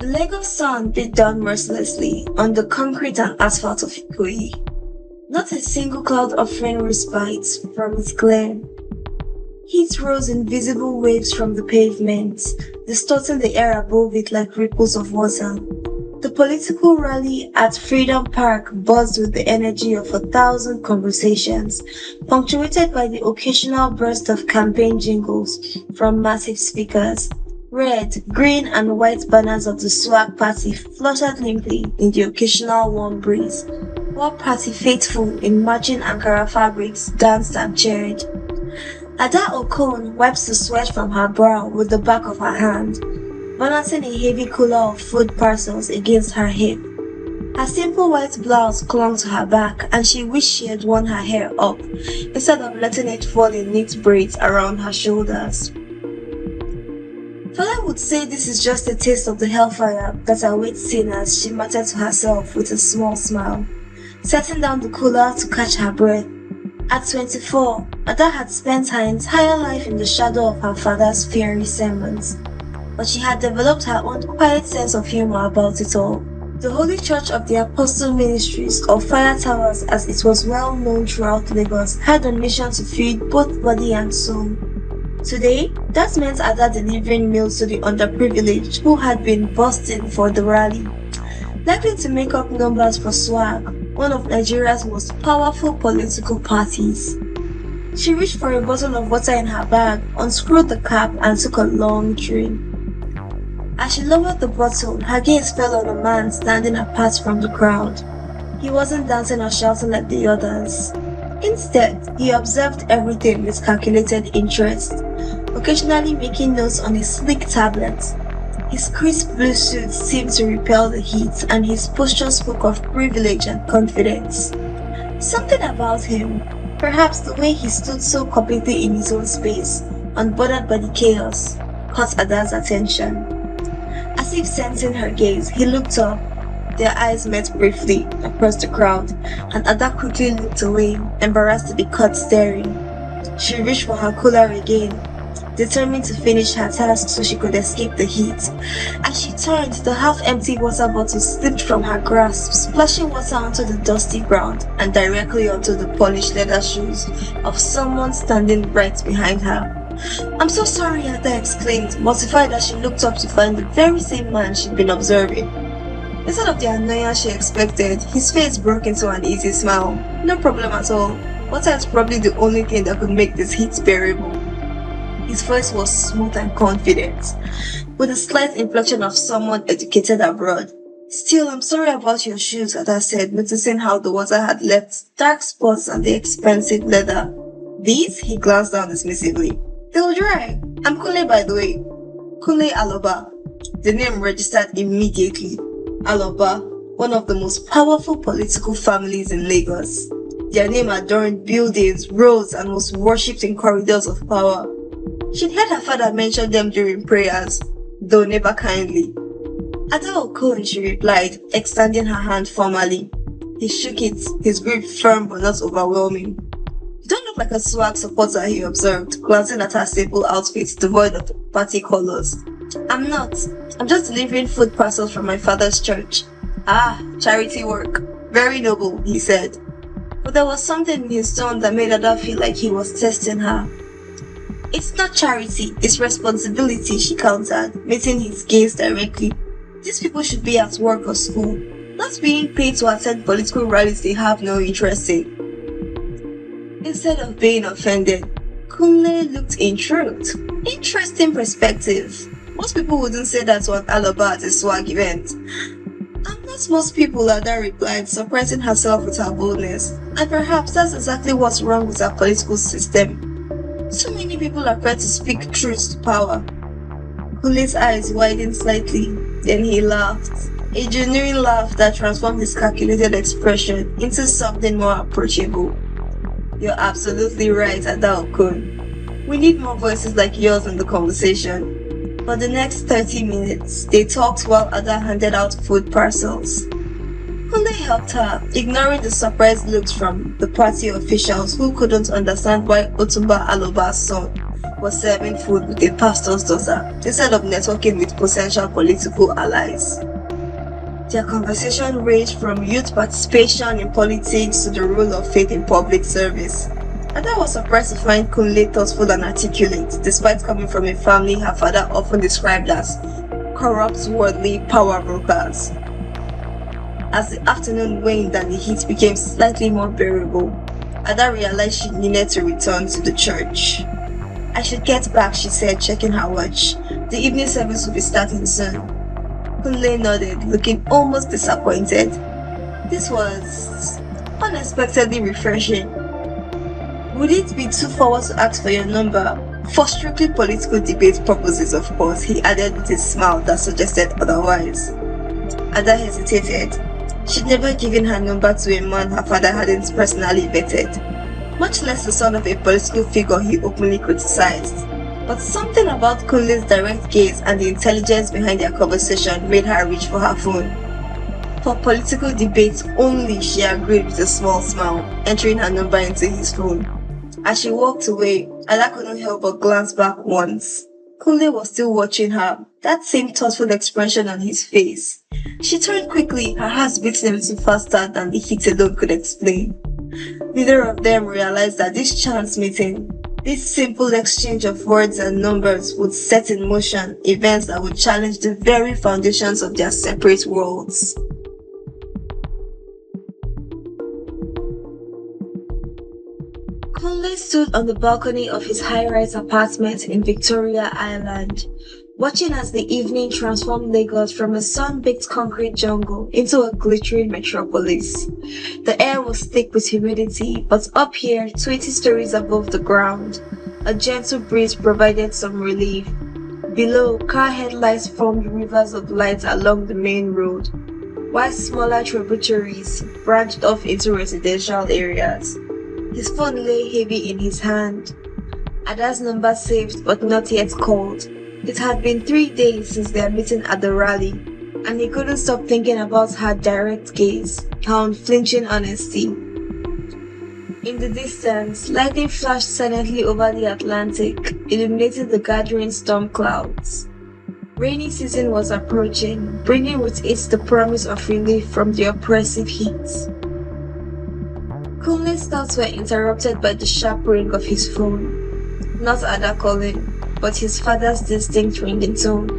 Lagos sun beat down mercilessly on the concrete and asphalt of Ikoyi. Not a single cloud offering respite from its glare. Heat rose in visible waves from the pavement, distorting the air above it like ripples of water. The political rally at Freedom Park buzzed with the energy of 1,000 conversations, punctuated by the occasional burst of campaign jingles from massive speakers. Red, green, and white banners of the swag party fluttered limply in the occasional warm breeze, while party faithful in matching Ankara fabrics danced and cheered. Ada Okon wipes the sweat from her brow with the back of her hand, balancing a heavy cooler of food parcels against her hip. Her simple white blouse clung to her back, and she wished she had worn her hair up instead of letting it fall in neat braids around her shoulders. Father would say this is just a taste of the hellfire that awaits sinners, she muttered to herself with a small smile, setting down the cooler to catch her breath. At 24, Ada had spent her entire life in the shadow of her father's fiery sermons, but she had developed her own quiet sense of humor about it all. The Holy Church of the Apostle Ministries, or Fire Towers as it was well known throughout Lagos, had a mission to feed both body and soul. Today, that meant Ada delivering meals to the underprivileged who had been bursting for the rally, likely to make up numbers for SWAG, one of Nigeria's most powerful political parties. She reached for a bottle of water in her bag, unscrewed the cap, and took a long drink. As she lowered the bottle, her gaze fell on a man standing apart from the crowd. He wasn't dancing or shouting like the others. Instead, he observed everything with calculated interest, occasionally making notes on a sleek tablet. His crisp blue suit seemed to repel the heat, and his posture spoke of privilege and confidence. Something about him, perhaps the way he stood so completely in his own space, unbothered by the chaos, caught Ada's attention. As if sensing her gaze, he looked up. Their eyes met briefly across the crowd, and Ada quickly looked away, embarrassed to be caught staring. She reached for her cooler again, determined to finish her task so she could escape the heat. As she turned, the half-empty water bottle slipped from her grasp, splashing water onto the dusty ground and directly onto the polished leather shoes of someone standing right behind her. "I'm so sorry," Ada exclaimed, mortified as she looked up to find the very same man she'd been observing. Instead of the annoyance she expected, his face broke into an easy smile. "No problem at all. Water is probably the only thing that could make this heat bearable." His voice was smooth and confident, with a slight inflection of someone educated abroad. "Still, I'm sorry about your shoes," Ada said, noticing how the water had left dark spots on the expensive leather. "These?" He glanced down dismissively. "They'll dry. I'm Kunle, by the way. Kunle Aloba." The name registered immediately. Aloba, one of the most powerful political families in Lagos. Their name adorned buildings, roads, and was worshipped in corridors of power. She'd heard her father mention them during prayers, though never kindly. "Ada Okon," she replied, extending her hand formally. He shook it, his grip firm but not overwhelming. "You don't look like a swag supporter," he observed, glancing at her simple outfit devoid of party colors. "I'm not. I'm just delivering food parcels from my father's church." "Ah, charity work. Very noble," he said. But there was something in his tone that made Ada feel like he was testing her. "It's not charity, it's responsibility," she countered, meeting his gaze directly. "These people should be at work or school, not being paid to attend political rallies they have no interest in." Instead of being offended, Kunle looked intrigued. Interesting perspective. Most people wouldn't say that to an Alaba at a swag event. "I'm not most people," Ada replied, surprising herself with her boldness. And perhaps that's exactly what's wrong with our political system. So many people are afraid to speak truth to power. Kunle's eyes widened slightly, then he laughed. A genuine laugh that transformed his calculated expression into something more approachable. "You're absolutely right, Ada Okon. We need more voices like yours in the conversation." For the next 30 minutes, they talked while Ada handed out food parcels. Kunle helped her, ignoring the surprised looks from the party officials who couldn't understand why Otumba Aloba's son was serving food with a pastor's daughter instead of networking with potential political allies. Their conversation ranged from youth participation in politics to the role of faith in public service. Ada was surprised to find Kunle thoughtful and articulate, despite coming from a family her father often described as corrupt, worldly power brokers. As the afternoon waned and the heat became slightly more bearable, Ada realized she needed to return to the church. "I should get back," she said, checking her watch. "The evening service will be starting soon." Kunle nodded, looking almost disappointed. This was unexpectedly refreshing. "Would it be too forward to ask for your number? For strictly political debate purposes, of course," he added with a smile that suggested otherwise. Ada hesitated. She'd never given her number to a man her father hadn't personally vetted, much less the son of a political figure he openly criticized. But something about Kunle's direct gaze and the intelligence behind their conversation made her reach for her phone. For political debates only, she agreed with a small smile, entering her number into his phone. As she walked away, Ada couldn't help but glance back once. Kunle was still watching her, that same thoughtful expression on his face. She turned quickly, her heart beating a little faster than the heat alone could explain. Neither of them realized that this chance meeting, this simple exchange of words and numbers, would set in motion events that would challenge the very foundations of their separate worlds. Kunle stood on the balcony of his high-rise apartment in Victoria Island, watching as the evening transformed Lagos from a sun-baked concrete jungle into a glittering metropolis. The air was thick with humidity, but up here, 20 stories above the ground, a gentle breeze provided some relief. Below, car headlights formed rivers of light along the main road, while smaller tributaries branched off into residential areas. His phone lay heavy in his hand. Ada's number saved but not yet called. It had been 3 days since their meeting at the rally, and he couldn't stop thinking about her direct gaze, her unflinching honesty. In the distance, lightning flashed silently over the Atlantic, illuminating the gathering storm clouds. Rainy season was approaching, bringing with it the promise of relief from the oppressive heat. Kunle's thoughts were interrupted by the sharp ring of his phone. Not Ada calling, but his father's distinct ringing tone.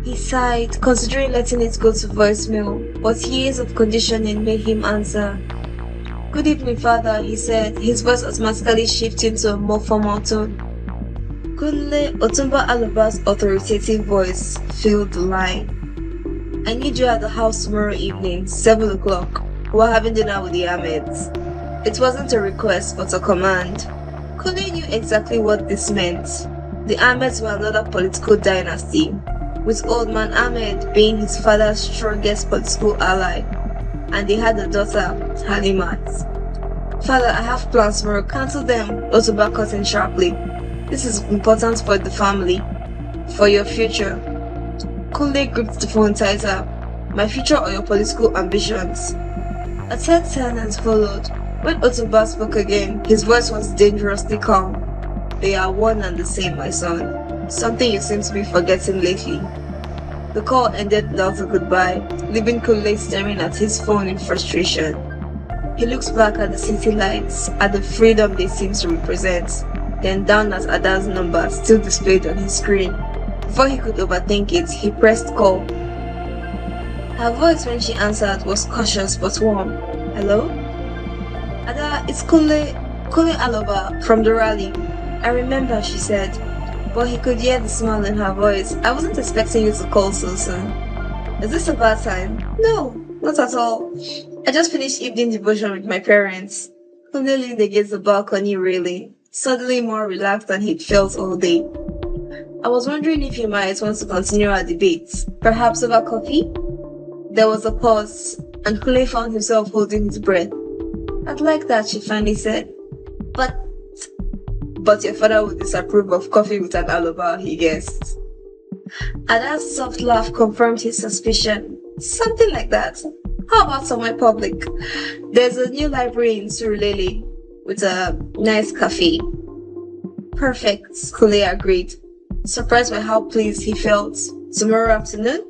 He sighed, considering letting it go to voicemail, but years of conditioning made him answer. "Good evening, father," he said, his voice automatically shifting to a more formal tone. Kunle Otumba Aloba's authoritative voice filled the line. "I need you at the house tomorrow evening, 7 o'clock. We're having dinner with the Ahmeds." It wasn't a request, but a command. Kunle knew exactly what this meant. The Ahmeds were another political dynasty, with Old Man Ahmed being his father's strongest political ally, and they had a daughter, Halimat. "Father, I have plans tomorrow. Cancel them," Otuba cut in sharply. "This is important for the family, for your future." Kunle gripped the phone tighter. "My future or your political ambitions?" A third silence followed. When Otuba spoke again, his voice was dangerously calm. "They are one and the same, my son. Something you seem to be forgetting lately." The call ended without a goodbye, leaving Kunle staring at his phone in frustration. He looked back at the city lights, at the freedom they seemed to represent, then down at Ada's number still displayed on his screen. Before he could overthink it, he pressed call. Her voice when she answered was cautious but warm. "Hello? Ada, it's Kunle Aloba from the rally." "I remember," she said, but he could hear the smile in her voice. "I wasn't expecting you to call so soon." "Is this a bad time?" "No, not at all. I just finished evening devotion with my parents." Kunle leaned against the balcony railing, suddenly more relaxed than he'd felt all day. "I was wondering if you might want to continue our debates, perhaps over coffee?" There was a pause, and Kunle found himself holding his breath. "I'd like that," she finally said. But your father would disapprove of coffee with an aloba," he guessed. Ada's soft laugh confirmed his suspicion. "Something like that. How about somewhere public? There's a new library in Surulere with a nice cafe." Perfect, Kunle agreed, surprised by how pleased he felt. Tomorrow afternoon?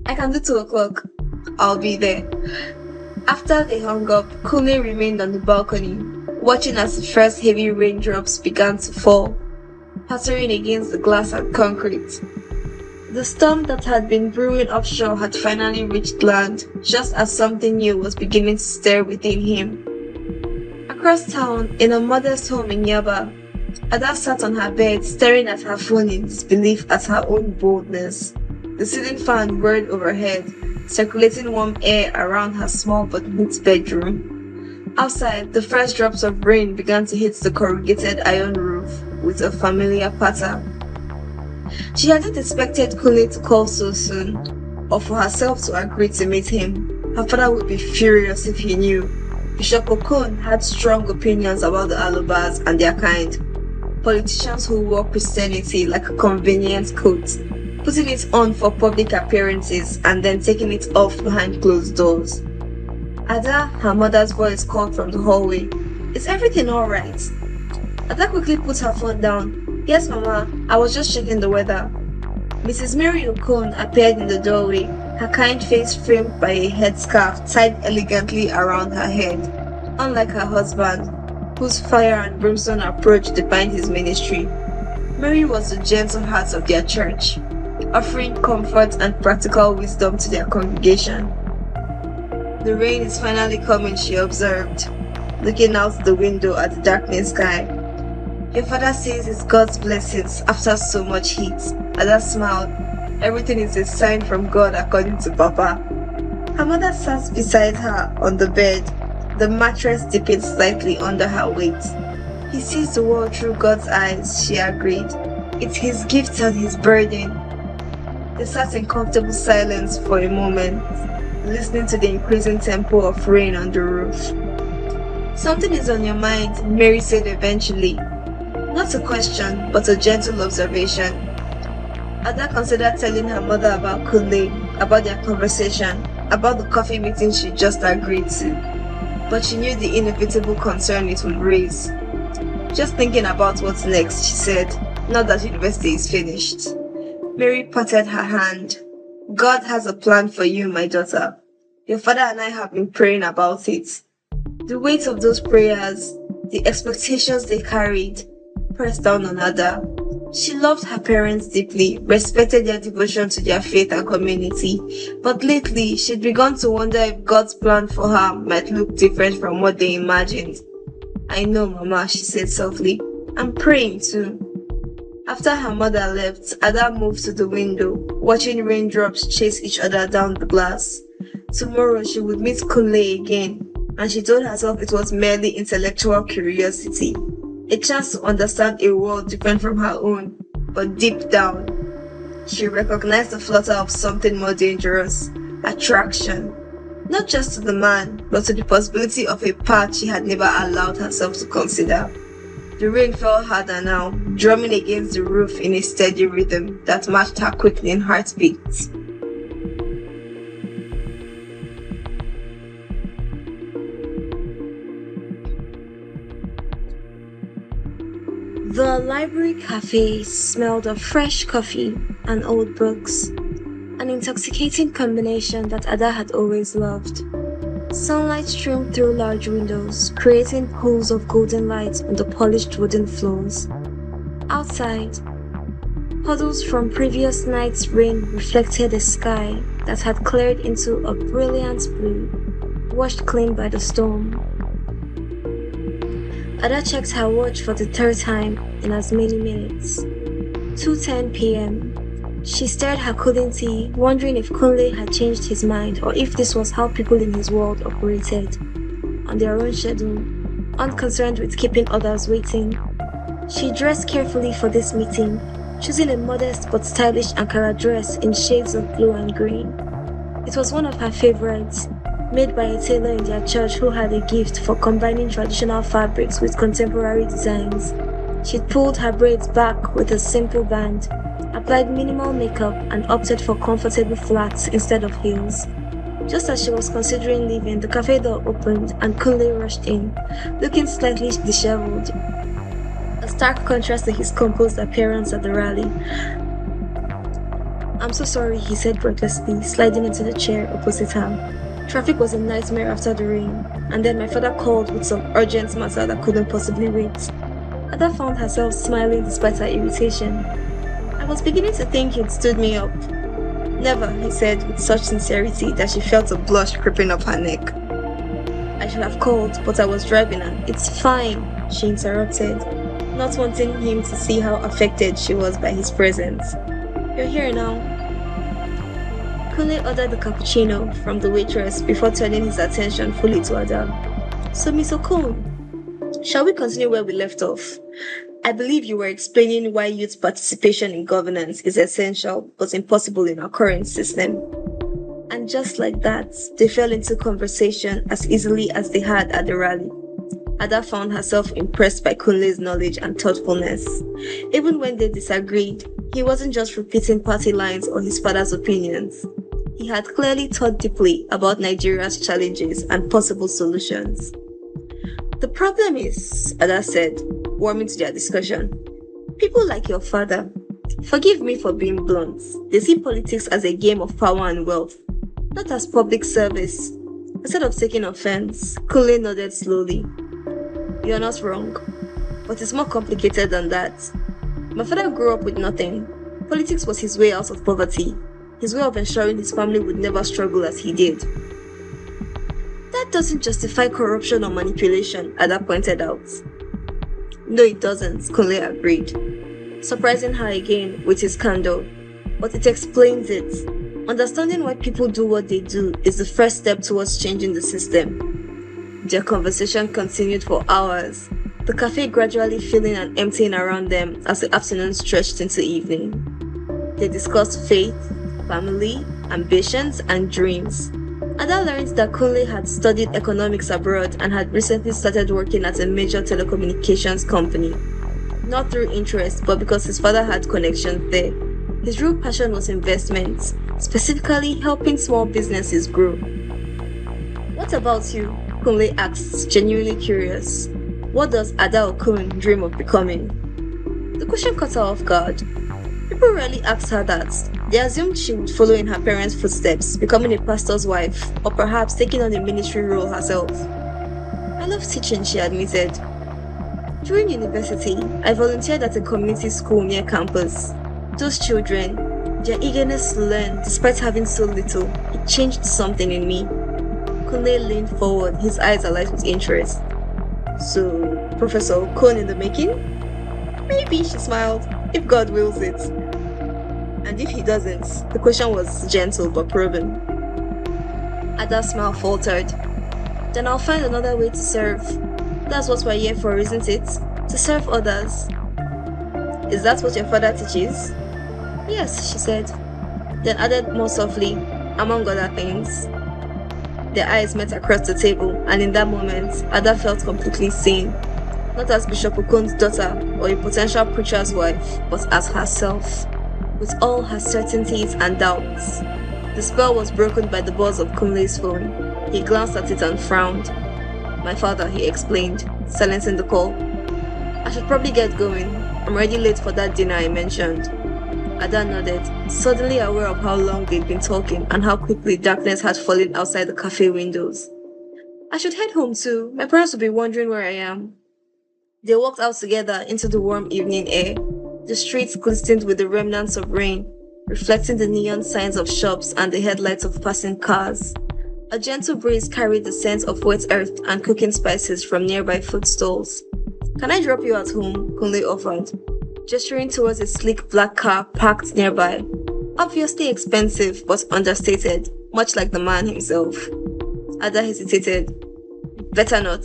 I can do 2 o'clock. I'll be there. After they hung up, Kunle remained on the balcony, watching as the first heavy raindrops began to fall, pattering against the glass and concrete. The storm that had been brewing offshore had finally reached land, just as something new was beginning to stir within him. Across town, in a modest home in Yaba, Ada sat on her bed, staring at her phone in disbelief at her own boldness. The ceiling fan whirred overhead, circulating warm air around her small but neat bedroom. Outside, the first drops of rain began to hit the corrugated iron roof with a familiar patter. She hadn't expected Kunle to call so soon, or for herself to agree to meet him. Her father would be furious if he knew. Bishop Okon had strong opinions about the Alubas and their kind. Politicians who wore Christianity like a convenient coat, putting it on for public appearances and then taking it off behind closed doors. Ada, her mother's voice called from the hallway. Is everything alright? Ada quickly put her phone down. Yes, Mama, I was just checking the weather. Mrs. Mary Okon appeared in the doorway, her kind face framed by a headscarf tied elegantly around her head. Unlike her husband, whose fire-and-brimstone approach defined his ministry, Mary was the gentle heart of their church, offering comfort and practical wisdom to their congregation. The rain is finally coming, she observed, looking out the window at the darkening sky. Your father says it's God's blessings after so much heat. Ada smiled. Everything is a sign from God according to Papa. Her mother sat beside her on the bed, the mattress dipping slightly under her weight. He sees the world through God's eyes, she agreed. It's his gift and his burden. They sat in comfortable silence for a moment, listening to the increasing tempo of rain on the roof. Something is on your mind, Mary said eventually. Not a question, but a gentle observation. Ada considered telling her mother about Kunle, about their conversation, about the coffee meeting she just agreed to. But she knew the inevitable concern it would raise. Just thinking about what's next, she said, now that university is finished. Mary patted her hand. God has a plan for you, my daughter. Your father and I have been praying about it. The weight of those prayers, the expectations they carried, pressed down on Ada. She loved her parents deeply, respected their devotion to their faith and community, but lately she'd begun to wonder if God's plan for her might look different from what they imagined. I know, Mama, she said softly. I'm praying too. After her mother left, Ada moved to the window, watching raindrops chase each other down the glass. Tomorrow she would meet Kunle again, and she told herself it was merely intellectual curiosity. A chance to understand a world different from her own, but deep down, she recognized the flutter of something more dangerous, attraction, not just to the man, but to the possibility of a path she had never allowed herself to consider. The rain fell harder now, drumming against the roof in a steady rhythm that matched her quickening heartbeat. The library cafe smelled of fresh coffee and old books, an intoxicating combination that Ada had always loved. Sunlight streamed through large windows, creating pools of golden light on the polished wooden floors. Outside, puddles from previous night's rain reflected a sky that had cleared into a brilliant blue, washed clean by the storm. Ada checked her watch for the third time in as many minutes. 2:10 p.m. She stirred her cooling tea, wondering if Kunle had changed his mind or if this was how people in his world operated, on their own schedule, unconcerned with keeping others waiting. She dressed carefully for this meeting, choosing a modest but stylish Ankara dress in shades of blue and green. It was one of her favorites, made by a tailor in their church who had a gift for combining traditional fabrics with contemporary designs. She'd pulled her braids back with a simple band, applied minimal makeup, and opted for comfortable flats instead of heels. Just as she was considering leaving, the cafe door opened and Kunle rushed in, looking slightly disheveled. A a stark contrast to his composed appearance at the rally. "I'm so sorry," he said breathlessly, sliding into the chair opposite her. "Traffic was a nightmare after the rain, and then my father called with some urgent matter that couldn't possibly wait." Ada found herself smiling despite her irritation. "I was beginning to think you'd stood me up." "Never," he said with such sincerity that she felt a blush creeping up her neck. "I should have called, but I was driving and..." "It's fine," she interrupted, not wanting him to see how affected she was by his presence. "You're here now." Kunle ordered the cappuccino from the waitress before turning his attention fully to Ada. "So, Miss Okon, shall we continue where we left off? I believe you were explaining why youth participation in governance is essential but impossible in our current system." And just like that, they fell into conversation as easily as they had at the rally. Ada found herself impressed by Kunle's knowledge and thoughtfulness. Even when they disagreed, he wasn't just repeating party lines or his father's opinions. He had clearly thought deeply about Nigeria's challenges and possible solutions. "The problem is," Ada said, warming to their discussion, "people like your father, forgive me for being blunt, they see politics as a game of power and wealth, not as public service." Instead of taking offense, Kunle nodded slowly. "You're not wrong, but it's more complicated than that. My father grew up with nothing. Politics was his way out of poverty, his way of ensuring his family would never struggle as he did." "That doesn't justify corruption or manipulation," Ada pointed out. "No, it doesn't," Kunle agreed, surprising her again with his candor. "But it explains it. Understanding why people do what they do is the first step towards changing the system." Their conversation continued for hours, the cafe gradually filling and emptying around them as the afternoon stretched into evening. They discussed faith, family, ambitions, and dreams. Ada learned that Kunle had studied economics abroad and had recently started working at a major telecommunications company. Not through interest, but because his father had connections there. His real passion was investment, specifically helping small businesses grow. "What about you?" Kunle asked, genuinely curious. "What does Ada Okun dream of becoming?" The question caught her off guard. People rarely asked her that. They assumed she would follow in her parents' footsteps, becoming a pastor's wife, or perhaps taking on a ministry role herself. "I love teaching," she admitted. "During university, I volunteered at a community school near campus. Those children, their eagerness to learn despite having so little, it changed something in me." Kunle leaned forward, his eyes alight with interest. "So, Professor Okon in the making?" "Maybe," she smiled, "if God wills it." "And if he doesn't?" The question was gentle but probing. Ada's smile faltered. "Then I'll find another way to serve. That's what we're here for, isn't it? To serve others." "Is that what your father teaches?" "Yes," she said, then added more softly, "among other things." Their eyes met across the table, and in that moment, Ada felt completely seen. Not as Bishop Okon's daughter or a potential preacher's wife, but as herself, with all her certainties and doubts. The spell was broken by the buzz of Kunle's phone. He glanced at it and frowned. "My father," he explained, silencing the call. "I should probably get going. I'm already late for that dinner I mentioned." Ada nodded, suddenly aware of how long they'd been talking and how quickly darkness had fallen outside the cafe windows. "I should head home too. My parents will be wondering where I am." They walked out together into the warm evening air. The streets glistened with the remnants of rain, reflecting the neon signs of shops and the headlights of passing cars. A gentle breeze carried the scent of wet earth and cooking spices from nearby food stalls. "Can I drop you at home?" Kunle offered, gesturing towards a sleek black car parked nearby. Obviously expensive, but understated, much like the man himself. Ada hesitated. "Better not.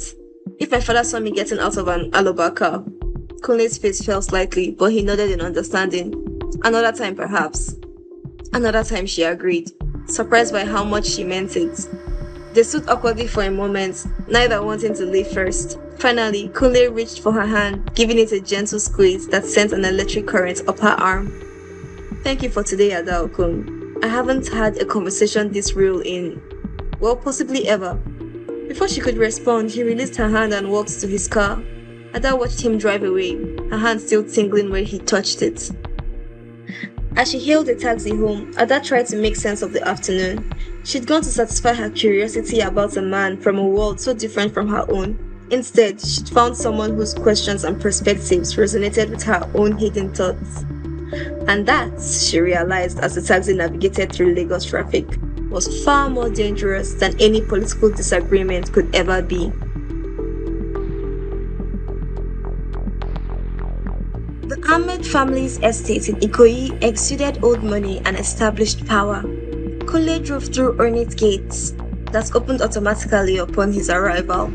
If my father saw me getting out of an Aloba car." Kunle's face fell slightly, but he nodded in understanding. "Another time, perhaps." "Another time," she agreed, surprised by how much she meant it. They stood awkwardly for a moment, neither wanting to leave first. Finally, Kunle reached for her hand, giving it a gentle squeeze that sent an electric current up her arm. "Thank you for today, Ada Okun. I haven't had a conversation this real in, well, possibly ever." Before she could respond, he released her hand and walked to his car. Ada watched him drive away, her hand still tingling where he touched it. As she hailed the taxi home, Ada tried to make sense of the afternoon. She'd gone to satisfy her curiosity about a man from a world so different from her own. Instead, she'd found someone whose questions and perspectives resonated with her own hidden thoughts. And that, she realized as the taxi navigated through Lagos traffic, was far more dangerous than any political disagreement could ever be. The Ahmed family's estate in Ikoyi exuded old money and established power. Kunle drove through ornate gates that opened automatically upon his arrival,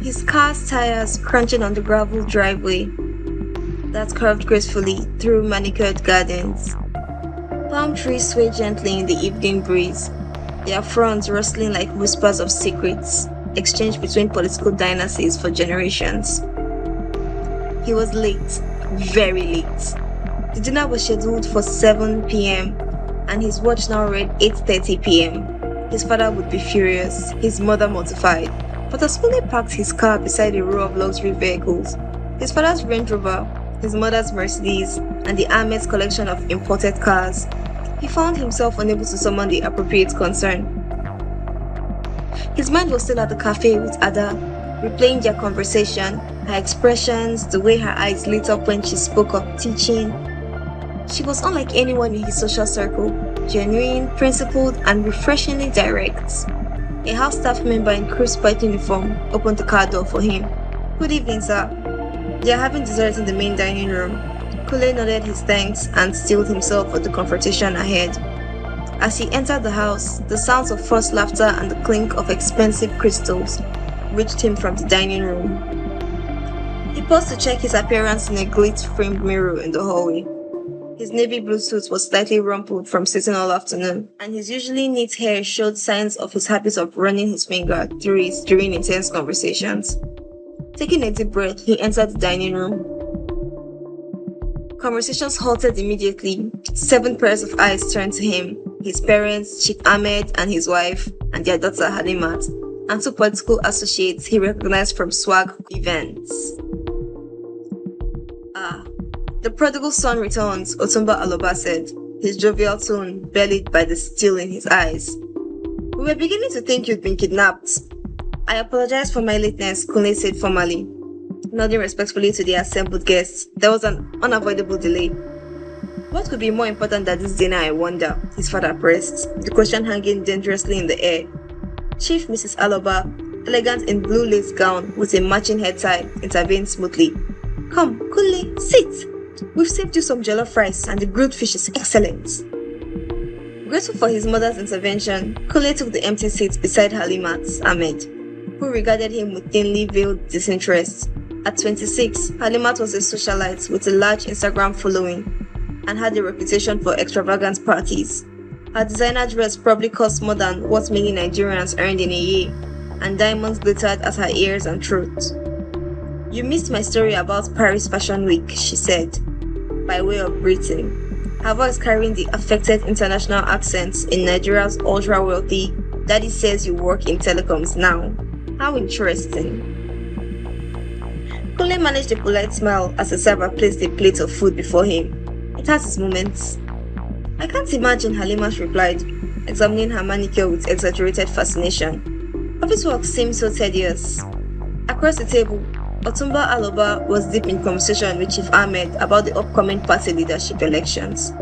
his car's tires crunching on the gravel driveway that curved gracefully through manicured gardens. Palm trees swayed gently in the evening breeze, their fronds rustling like whispers of secrets exchanged between political dynasties for generations. He was late, very late. The dinner was scheduled for 7 p.m. and his watch now read 8:30 p.m. His father would be furious, his mother mortified. But as Kunle parked his car beside a row of luxury vehicles, his father's Range Rover, his mother's Mercedes, and the Ahmed's collection of imported cars, he found himself unable to summon the appropriate concern. His mind was still at the cafe with Ada, replaying their conversation, her expressions, the way her eyes lit up when she spoke of teaching. She was unlike anyone in his social circle, genuine, principled, and refreshingly direct. A house staff member in crisp white uniform opened the car door for him. "Good evening, sir. They are having dessert in the main dining room." Kunle nodded his thanks and steeled himself for the confrontation ahead. As he entered the house, the sounds of forced laughter and the clink of expensive crystals reached him from the dining room. He paused to check his appearance in a glitter-framed mirror in the hallway. His navy blue suit was slightly rumpled from sitting all afternoon, and his usually neat hair showed signs of his habit of running his finger through it during intense conversations. Taking a deep breath, he entered the dining room. Conversations halted immediately. 7 pairs of eyes turned to him: his parents, Chief Ahmed and his wife, and their daughter Halimat, and 2 political associates he recognized from swag events. The prodigal son returns, Otumba Aloba said, his jovial tone belied by the steel in his eyes. "We were beginning to think you'd been kidnapped." "I apologize for my lateness," Kunle said formally, nodding respectfully to the assembled guests. There was an unavoidable delay. "What could be more important than this dinner, I wonder?" his father pressed, the question hanging dangerously in the air. Chief Mrs. Aloba, elegant in blue lace gown with a matching head tie, intervened smoothly. "Come, Kunle, sit. We've saved you some jollof rice and the grilled fish is excellent." Grateful for his mother's intervention, Kunle took the empty seat beside Halimat Ahmed, who regarded him with thinly veiled disinterest. At 26, Halimat was a socialite with a large Instagram following and had a reputation for extravagant parties. Her designer dress probably cost more than what many Nigerians earned in a year, and diamonds glittered at her ears and throat. "You missed my story about Paris Fashion Week," she said, by way of greeting, her voice carrying the affected international accents in Nigeria's ultra-wealthy "Daddy says you work in telecoms now. How interesting." Kunle managed a polite smile as the server placed a plate of food before him. "It has its moments." "I can't imagine," Halimat replied, examining her manicure with exaggerated fascination. "Office work seems so tedious." Across the table, Otumba Aloba was deep in conversation with Chief Ahmed about the upcoming party leadership elections.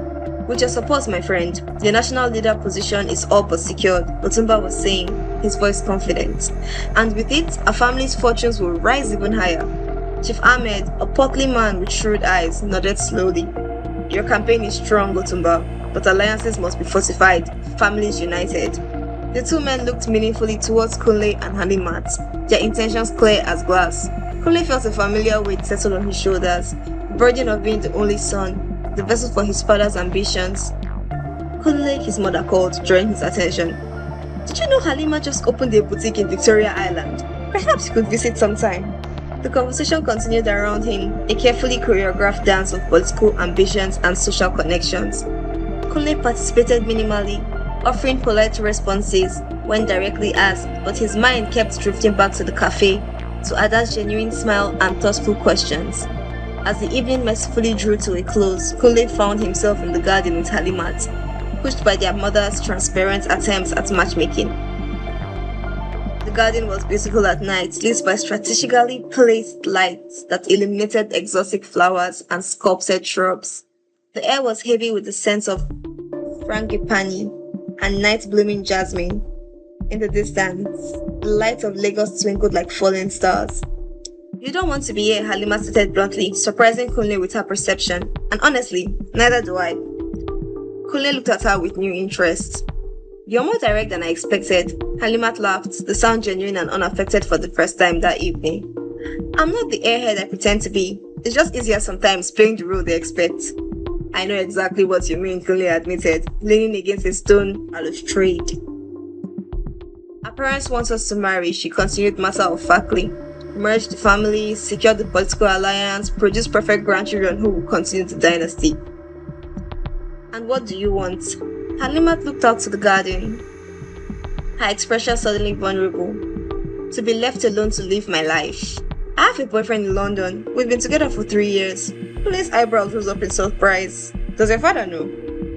"With your support, my friend, the national leader position is all but secured," Otumba was saying, his voice confident. "And with it, our family's fortunes will rise even higher." Chief Ahmed, a portly man with shrewd eyes, nodded slowly. "Your campaign is strong, Otumba, but alliances must be fortified, families united." The 2 men looked meaningfully towards Kunle and Halimat, their intentions clear as glass. Kunle felt a familiar weight settle on his shoulders, the burden of being the only son, the vessel for his father's ambitions. "Kunle," his mother called, drawing his attention. "Did you know Halima just opened a boutique in Victoria Island? Perhaps you could visit sometime." The conversation continued around him, a carefully choreographed dance of political ambitions and social connections. Kunle participated minimally, offering polite responses when directly asked, but his mind kept drifting back to the cafe, to Ada's genuine smile and thoughtful questions. As the evening mercifully drew to a close, Kunle found himself in the garden with Halimat, pushed by their mother's transparent attempts at matchmaking. The garden was beautiful at night, lit by strategically placed lights that illuminated exotic flowers and sculpted shrubs. The air was heavy with the scent of frangipani and night-blooming jasmine. In the distance, the lights of Lagos twinkled like falling stars. "You don't want to be here," Halima stated bluntly, surprising Kunle with her perception. And honestly, neither do I. Kunle looked at her with new interest. "You're more direct than I expected." Halimat laughed, the sound genuine and unaffected for the first time that evening. "I'm not the airhead I pretend to be. It's just easier sometimes playing the role they expect." "I know exactly what you mean," Kunle admitted, leaning against a stone balustrade. "Our parents want us to marry," she continued matter-of-factly. "Merge the family, secure the political alliance, produce perfect grandchildren who will continue the dynasty." "And what do you want?" Halimat looked out to the garden, her expression suddenly vulnerable. "To be left alone to live my life. I have a boyfriend in London. We've been together for 3 years." Kunle's eyebrows rose up in surprise. "Does your father know?"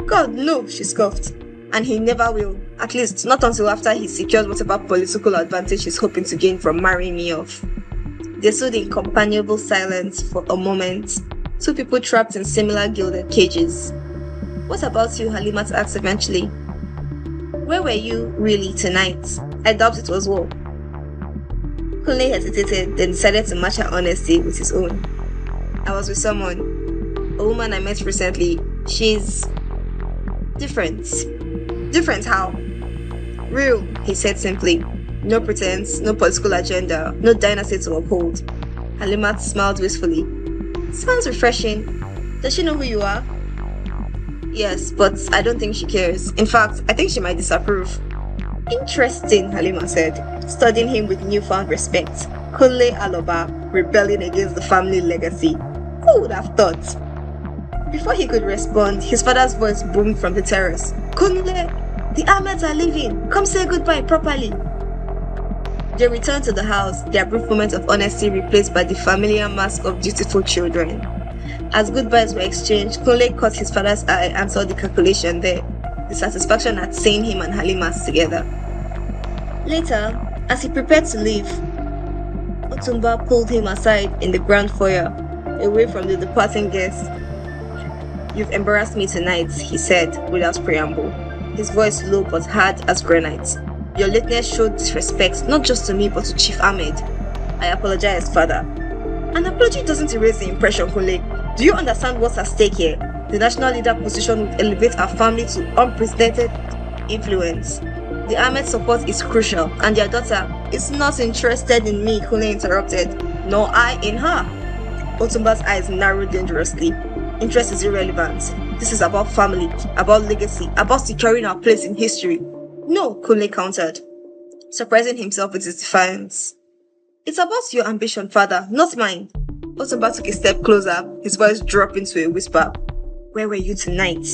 "God, no," she scoffed. "And he never will. At least, not until after he secures whatever political advantage he's hoping to gain from marrying me off." They stood in companionable silence for a moment, two people trapped in similar gilded cages. "What about you?" Halimat asked eventually. "Where were you, really, tonight? I doubt it was well." Kunle hesitated, then decided to match her honesty with his own. "I was with someone. A woman I met recently. She's different." "Different how?" "Real," he said simply. "No pretense, no political agenda, no dynasty to uphold." Halimat smiled wistfully. "Sounds refreshing. Does she know who you are?" "Yes, but I don't think she cares. In fact, I think she might disapprove." "Interesting," Halima said, studying him with newfound respect. Kunle Aloba, rebelling against the family legacy. Who would have thought? Before he could respond, his father's voice boomed from the terrace. "Kunle, the Ahmeds are leaving. Come say goodbye properly." They returned to the house, their brief moment of honesty replaced by the familiar mask of dutiful children. As goodbyes were exchanged, Kunle caught his father's eye and saw the calculation there, the satisfaction at seeing him and Halima together. Later, as he prepared to leave, Otumba pulled him aside in the grand foyer, away from the departing guests. "You've embarrassed me tonight," he said without preamble, his voice low but hard as granite. "Your lateness showed disrespect not just to me but to Chief Ahmed. I apologize, father." "An apology doesn't erase the impression, Kunle. Do you understand what's at stake here? The national leader position would elevate our family to unprecedented influence. The Ahmed support is crucial, and their daughter is not interested in me," Kunle interrupted. "Nor I in her." Otumba's eyes narrowed dangerously. "Interest is irrelevant. This is about family, about legacy, about securing our place in history." "No," Kunle countered, surprising himself with his defiance. "It's about your ambition, father, not mine." Otumba took a step closer, his voice dropping to a whisper. "Where were you tonight?"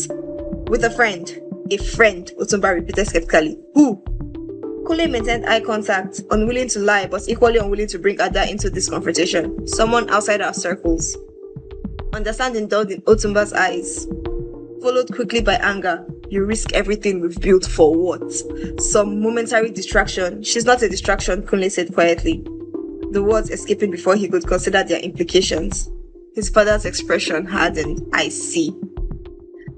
"With a friend." "A friend," Otumba repeated skeptically. "Who?" Kunle maintained eye contact, unwilling to lie but equally unwilling to bring Ada into this confrontation. "Someone outside our circles." Understanding dawned in Otumba's eyes, followed quickly by anger. "You risk everything we've built for what? Some momentary distraction." "She's not a distraction," Kunle said quietly, the words escaping before he could consider their implications. His father's expression hardened. "I see.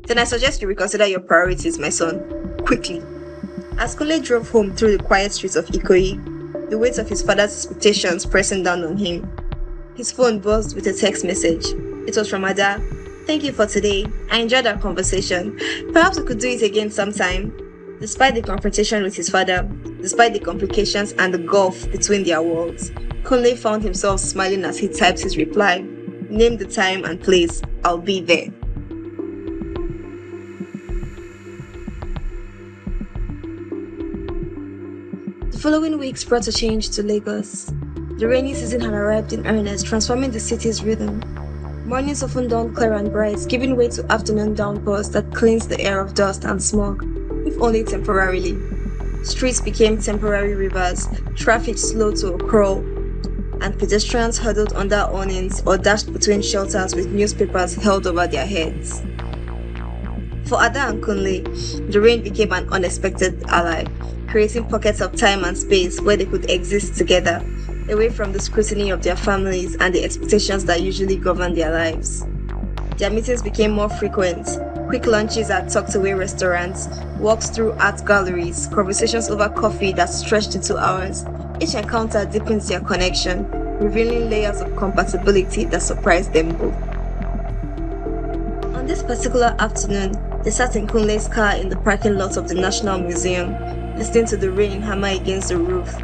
Then I suggest you reconsider your priorities, my son. Quickly." As Kunle drove home through the quiet streets of Ikoyi, the weight of his father's expectations pressing down on him, his phone buzzed with a text message. It was from Ada. "Thank you for today. I enjoyed our conversation. Perhaps we could do it again sometime." Despite the confrontation with his father, despite the complications and the gulf between their worlds, Kunle found himself smiling as he typed his reply. "Name the time and place. I'll be there." The following weeks brought a change to Lagos. The rainy season had arrived in earnest, transforming the city's rhythm. Mornings often dawned clear and bright, giving way to afternoon downpours that cleansed the air of dust and smog, if only temporarily. Streets became temporary rivers, traffic slowed to a crawl, and pedestrians huddled under awnings or dashed between shelters with newspapers held over their heads. For Ada and Kunle, the rain became an unexpected ally, creating pockets of time and space where they could exist together, away from the scrutiny of their families and the expectations that usually govern their lives. Their meetings became more frequent, quick lunches at tucked-away restaurants, walks through art galleries, conversations over coffee that stretched into hours. Each encounter deepens their connection, revealing layers of compatibility that surprised them both. On this particular afternoon, they sat in Kunle's car in the parking lot of the National Museum, listening to the rain hammer against the roof.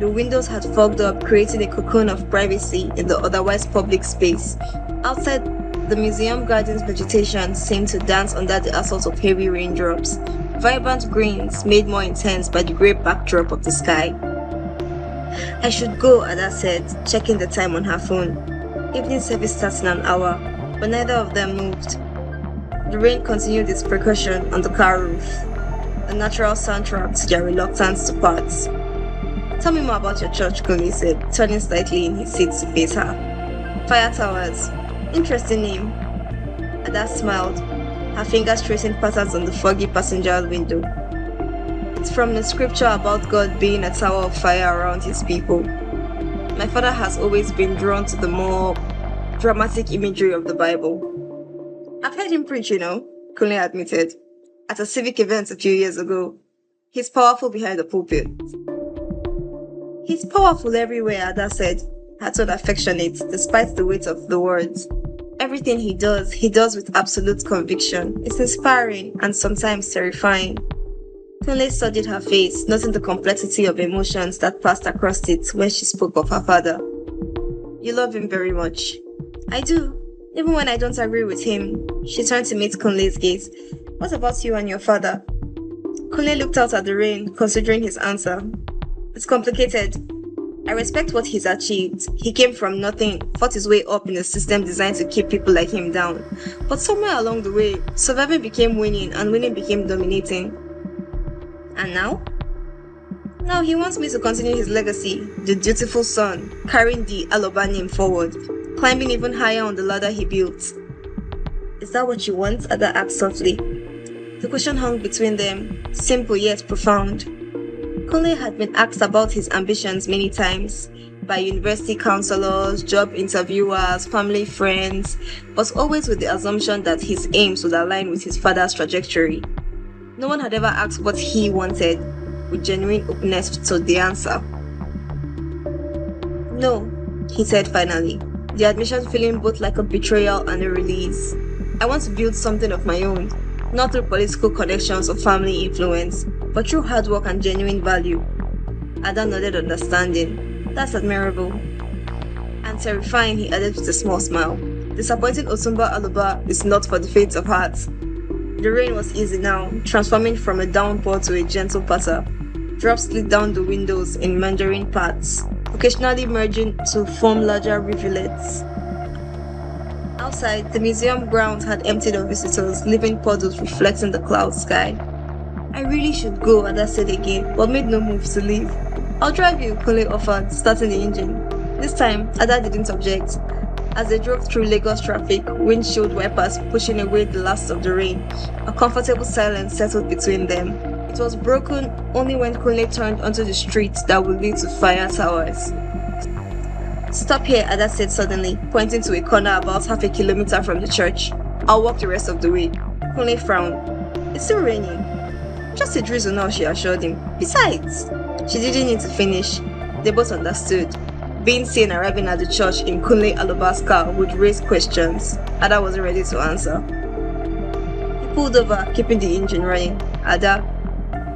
The windows had fogged up, creating a cocoon of privacy in the otherwise public space. Outside, the museum garden's vegetation seemed to dance under the assault of heavy raindrops, vibrant greens made more intense by the grey backdrop of the sky. "I should go," Ada said, checking the time on her phone. Evening service starts in an hour, but neither of them moved. The rain continued its percussion on the car roof, a natural soundtrack to their reluctance to part. "Tell me more about your church," Kunle said, turning slightly in his seat to face her. "Fire Towers. Interesting name." Ada smiled, her fingers tracing patterns on the foggy passenger window. "It's from the scripture about God being a tower of fire around his people. My father has always been drawn to the more dramatic imagery of the Bible." "I've heard him preach, Kunle admitted, at a civic event a few years ago. He's powerful behind the pulpit." "He's powerful everywhere," Ada said, her tone affectionate despite the weight of the words. "Everything he does with absolute conviction. It's inspiring and sometimes terrifying." Kunle studied her face, noting the complexity of emotions that passed across it when she spoke of her father. "You love him very much." "I do, even when I don't agree with him." She turned to meet Kunle's gaze. "What about you and your father?" Kunle looked out at the rain, considering his answer. "It's complicated. I respect what he's achieved. He came from nothing, fought his way up in a system designed to keep people like him down. But somewhere along the way, surviving became winning and winning became dominating." "And now?" "Now he wants me to continue his legacy, the dutiful son, carrying the Aloba name forward, climbing even higher on the ladder he built." "Is that what you want?" Ada asked softly. The question hung between them, simple yet profound. Kunle had been asked about his ambitions many times, by university counselors, job interviewers, family friends, but always with the assumption that his aims would align with his father's trajectory. No one had ever asked what he wanted, with genuine openness to the answer. "No," he said finally, the admission feeling both like a betrayal and a release. "I want to build something of my own, not through political connections or family influence, but through hard work and genuine value." Ada nodded understanding. "That's admirable." "And terrifying," he added with a small smile. "Disappointing Otumba Aloba is not for the faint of heart." The rain was easy now, transforming from a downpour to a gentle patter. Drops slid down the windows in meandering paths, occasionally merging to form larger rivulets. Outside, the museum grounds had emptied of visitors, leaving puddles reflecting the cloud sky. "I really should go," Ada said again, but made no move to leave. "I'll drive you," Kunle offered, starting the engine. This time, Ada didn't object. As they drove through Lagos traffic, windshield wipers pushing away the last of the rain, a comfortable silence settled between them. It was broken only when Kunle turned onto the street that would lead to Fire Towers. "Stop here," Ada said suddenly, pointing to a corner about half a kilometer from the church. "I'll walk the rest of the way." Kunle frowned. "It's still raining." "Just a drizzle now," she assured him. "Besides," she didn't need to finish. They both understood. Being seen arriving at the church in Kunle Aloba's car would raise questions. Ada wasn't ready to answer. He pulled over, keeping the engine running. "Ada."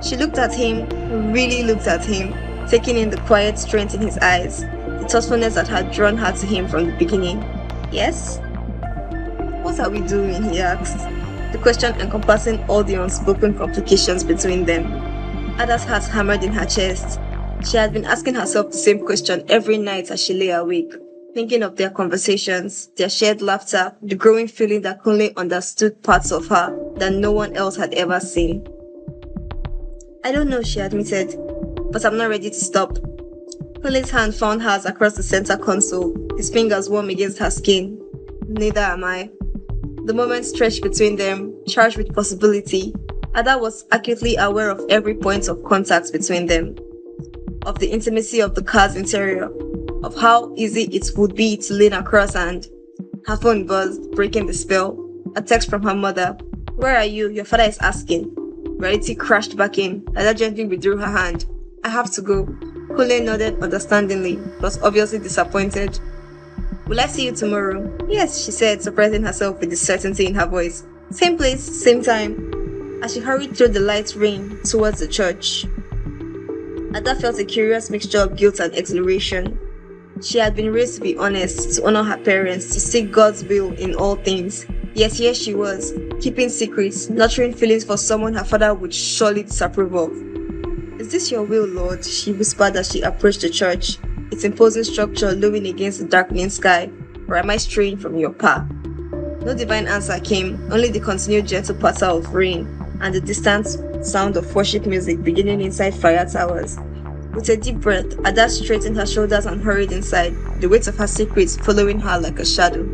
She looked at him, really looked at him, taking in the quiet strength in his eyes, the thoughtfulness that had drawn her to him from the beginning. "Yes?" "What are we doing?" he asked, the question encompassing all the unspoken complications between them. Ada's heart hammered in her chest. She had been asking herself the same question every night as she lay awake, thinking of their conversations, their shared laughter, the growing feeling that Kunle understood parts of her that no one else had ever seen. "I don't know," she admitted, "but I'm not ready to stop." Kunle's hand found hers across the center console, his fingers warm against her skin. Neither am I. The moment stretched between them, charged with possibility. Ada was acutely aware of every point of contact between them, of the intimacy of the car's interior, of how easy it would be to lean across and... Her phone buzzed, breaking the spell. A text from her mother. "Where are you? Your father is asking." Reality crashed back in. Ada gently withdrew her hand. "I have to go." Kunle nodded understandingly, but was obviously disappointed. "Will I see you tomorrow?" "Yes," she said, surprising herself with the certainty in her voice. "Same place, same time." As she hurried through the light rain towards the church, Ada felt a curious mixture of guilt and exhilaration. She had been raised to be honest, to honor her parents, to seek God's will in all things. Yet here she was, keeping secrets, nurturing feelings for someone her father would surely disapprove of. "Is this your will, Lord?" she whispered as she approached the church, its imposing structure looming against the darkening sky. "Or am I straying from your path?" No divine answer came, only the continued gentle patter of rain and the distant sound of worship music beginning inside fire towers. With a deep breath, Ada straightened her shoulders and hurried inside, the weight of her secrets following her like a shadow.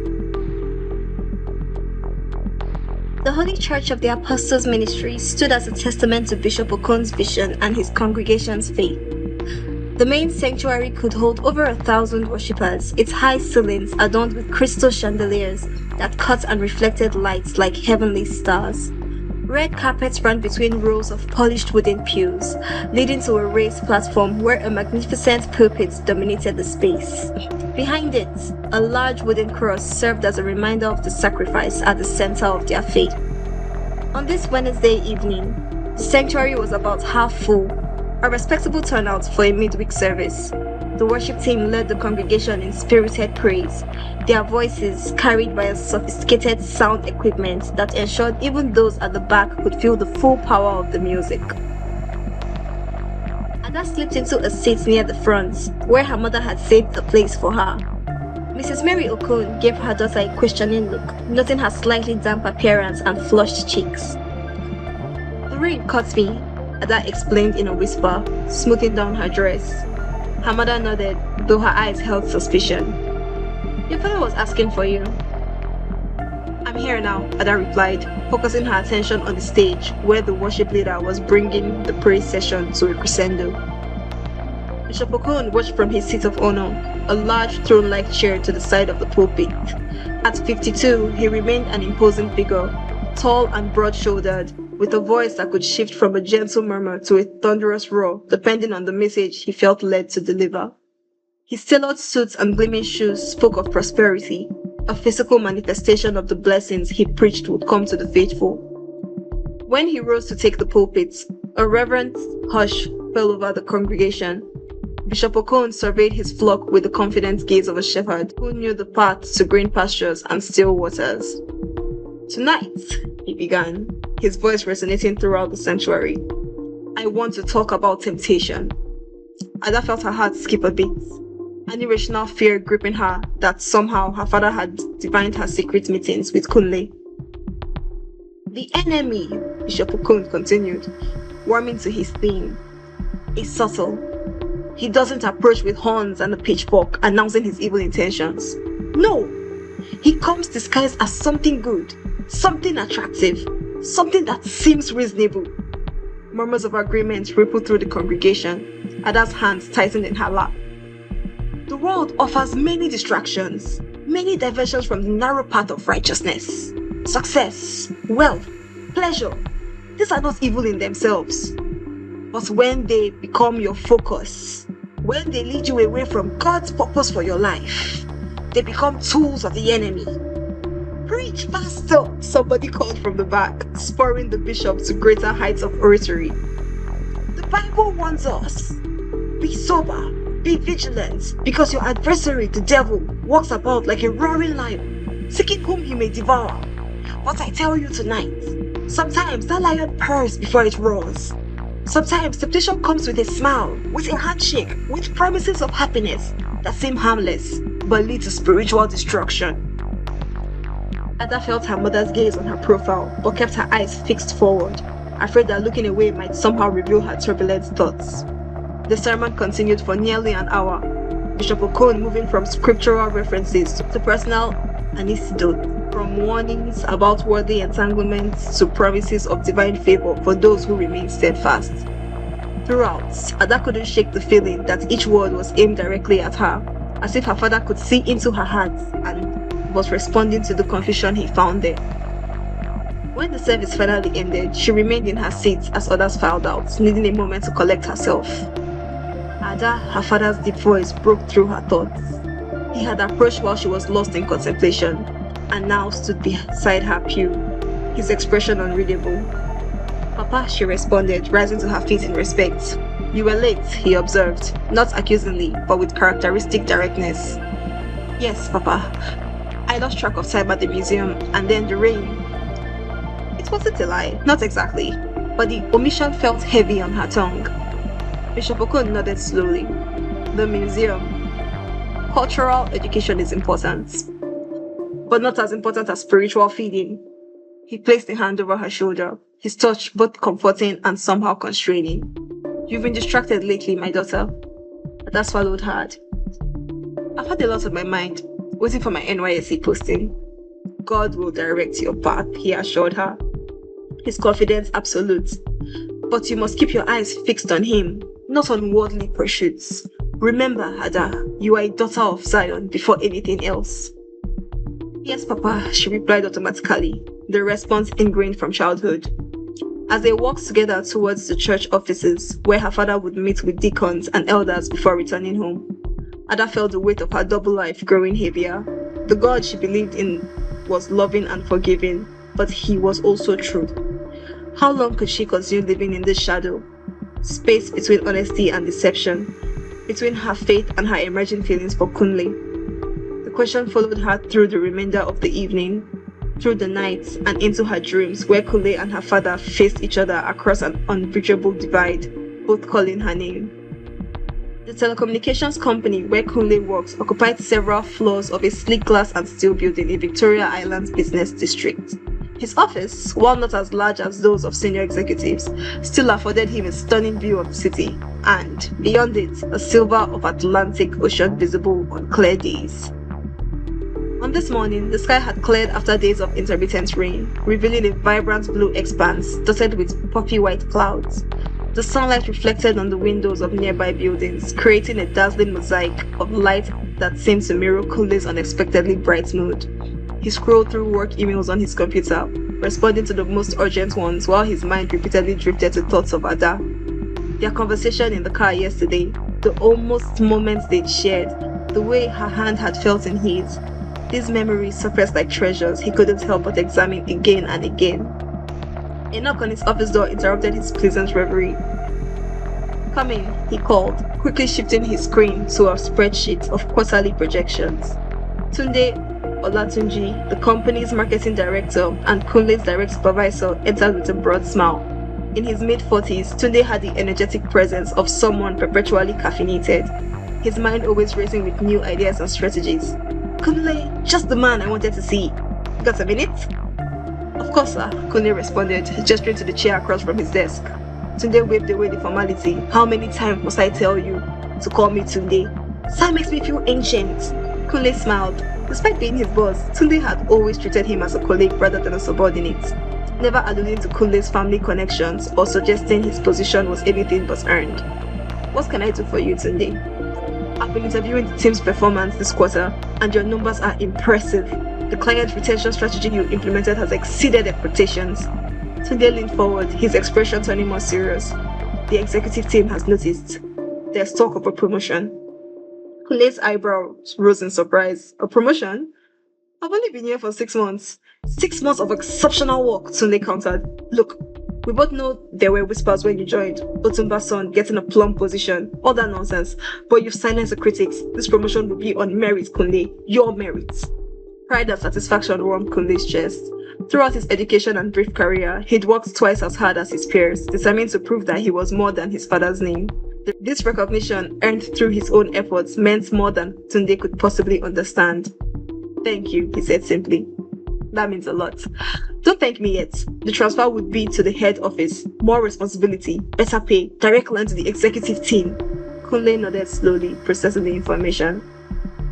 The Holy Church of the Apostles' Ministry stood as a testament to Bishop Okon's vision and his congregation's faith. The main sanctuary could hold over 1,000 worshippers, its high ceilings adorned with crystal chandeliers that cut and reflected lights like heavenly stars. Red carpets ran between rows of polished wooden pews, leading to a raised platform where a magnificent pulpit dominated the space. Behind it, a large wooden cross served as a reminder of the sacrifice at the center of their faith. On this Wednesday evening, the sanctuary was about half full, a respectable turnout for a midweek service. The worship team led the congregation in spirited praise, their voices carried by a sophisticated sound equipment that ensured even those at the back could feel the full power of the music. Ada slipped into a seat near the front, where her mother had saved a place for her. Mrs. Mary Okon gave her daughter a questioning look, noting her slightly damp appearance and flushed cheeks. "The rain caught me," Ada explained in a whisper, smoothing down her dress. Her mother nodded, though her eyes held suspicion. "Your father was asking for you." "I'm here now," Ada replied, focusing her attention on the stage where the worship leader was bringing the praise session to a crescendo. Bishop Okon watched from his seat of honor, a large throne-like chair to the side of the pulpit. At 52, he remained an imposing figure, tall and broad-shouldered, with a voice that could shift from a gentle murmur to a thunderous roar, depending on the message he felt led to deliver. His tailored suits and gleaming shoes spoke of prosperity, a physical manifestation of the blessings he preached would come to the faithful. When he rose to take the pulpit, a reverent hush fell over the congregation. Bishop Okon surveyed his flock with the confident gaze of a shepherd who knew the path to green pastures and still waters. "Tonight," he began, his voice resonating throughout the sanctuary, "I want to talk about temptation." Ada felt her heart skip a beat, an irrational fear gripping her that somehow her father had divined her secret meetings with Kunle. "The enemy," Bishop Okon continued, warming to his theme, "is subtle. He doesn't approach with horns and a pitchfork announcing his evil intentions. No, he comes disguised as something good, something attractive, something that seems reasonable." Murmurs of agreement rippled through the congregation. Ada's hands tightened in her lap. "The world offers many distractions, many diversions from the narrow path of righteousness. Success, wealth, pleasure, these are not evil in themselves. But when they become your focus, when they lead you away from God's purpose for your life, they become tools of the enemy." "Preach, Pastor!" somebody called from the back, spurring the bishop to greater heights of oratory. "The Bible warns us. Be sober, be vigilant, because your adversary, the devil, walks about like a roaring lion, seeking whom he may devour. But I tell you tonight, sometimes that lion purrs before it roars. Sometimes temptation comes with a smile, with a handshake, with promises of happiness that seem harmless, but lead to spiritual destruction." Ada felt her mother's gaze on her profile, but kept her eyes fixed forward, afraid that looking away might somehow reveal her turbulent thoughts. The sermon continued for nearly an hour, Bishop Okon moving from scriptural references to personal anecdotes, from warnings about worldly entanglements to promises of divine favor for those who remain steadfast. Throughout, Ada couldn't shake the feeling that each word was aimed directly at her, as if her father could see into her heart and was responding to the confusion he found there. When the service finally ended, she remained in her seat as others filed out, needing a moment to collect herself. Ada, her father's deep voice broke through her thoughts. He had approached while she was lost in contemplation, and now stood beside her pew, his expression unreadable. "Papa," she responded, rising to her feet in respect. "You were late," he observed, not accusingly, but with characteristic directness. "Yes, Papa. I lost track of time at the museum, and then the rain." It wasn't a lie, not exactly, but the omission felt heavy on her tongue. Bishop Okon nodded slowly. "The museum. Cultural education is important, but not as important as spiritual feeding." He placed a hand over her shoulder, his touch both comforting and somehow constraining. "You've been distracted lately, my daughter." Ada swallowed hard. "I've had a lot on my mind, waiting for my NYSC posting." "God will direct your path," he assured her, his confidence absolute. "But you must keep your eyes fixed on him, not on worldly pursuits. Remember, Ada, you are a daughter of Zion before anything else." "Yes, Papa," she replied automatically, the response ingrained from childhood. As they walked together towards the church offices, where her father would meet with deacons and elders before returning home, Ada felt the weight of her double life growing heavier. The God she believed in was loving and forgiving, but he was also true. How long could she continue living in this shadow? Space between honesty and deception, between her faith and her emerging feelings for Kunle. The question followed her through the remainder of the evening, through the nights and into her dreams, where Kunle and her father faced each other across an unbridgeable divide, both calling her name. The telecommunications company where Kunle works occupied several floors of a sleek glass and steel building in Victoria Island's business district. His office, while not as large as those of senior executives, still afforded him a stunning view of the city, and, beyond it, a silver of Atlantic Ocean visible on clear days. On this morning, the sky had cleared after days of intermittent rain, revealing a vibrant blue expanse dotted with puffy white clouds. The sunlight reflected on the windows of nearby buildings, creating a dazzling mosaic of light that seemed to mirror Kunle's unexpectedly bright mood. He scrolled through work emails on his computer, responding to the most urgent ones while his mind repeatedly drifted to thoughts of Ada. Their conversation in the car yesterday, the almost moments they'd shared, the way her hand had felt in his. These memories surfaced like treasures he couldn't help but examine again and again. A knock on his office door interrupted his pleasant reverie. "Come in," he called, quickly shifting his screen to a spreadsheet of quarterly projections. Tunde Olatunji, the company's marketing director and Kunle's direct supervisor, entered with a broad smile. In his mid-40s, Tunde had the energetic presence of someone perpetually caffeinated, his mind always racing with new ideas and strategies. "Kunle, just the man I wanted to see. Got a minute?" "Of course, sir," Kunle responded, gesturing to the chair across from his desk. Tunde waved away the formality. "How many times must I tell you to call me Tunde? Sir makes me feel ancient." Kunle smiled. Despite being his boss, Tunde had always treated him as a colleague rather than a subordinate, never alluding to Kunle's family connections or suggesting his position was anything but earned. "What can I do for you, Tunde?" "I've been interviewing the team's performance this quarter, and your numbers are impressive. The client retention strategy you implemented has exceeded expectations." Tunde leaned forward, his expression turning more serious. "The executive team has noticed. There's talk of a promotion." Kunle's eyebrows rose in surprise. "A promotion? I've only been here for 6 months. 6 months of exceptional work," Tunde countered. "Look, we both know there were whispers when you joined. Otumba's son getting a plum position, all that nonsense. But you've silenced the critics. This promotion will be on merit, Kunle. Your merits." Pride and satisfaction warmed Kunle's chest. Throughout his education and brief career, he'd worked twice as hard as his peers, determined to prove that he was more than his father's name. This recognition, earned through his own efforts, meant more than Tunde could possibly understand. "Thank you," he said simply. "That means a lot. Don't thank me yet. The transfer would be to the head office. More responsibility, better pay, direct line to the executive team." Kunle nodded slowly, processing the information.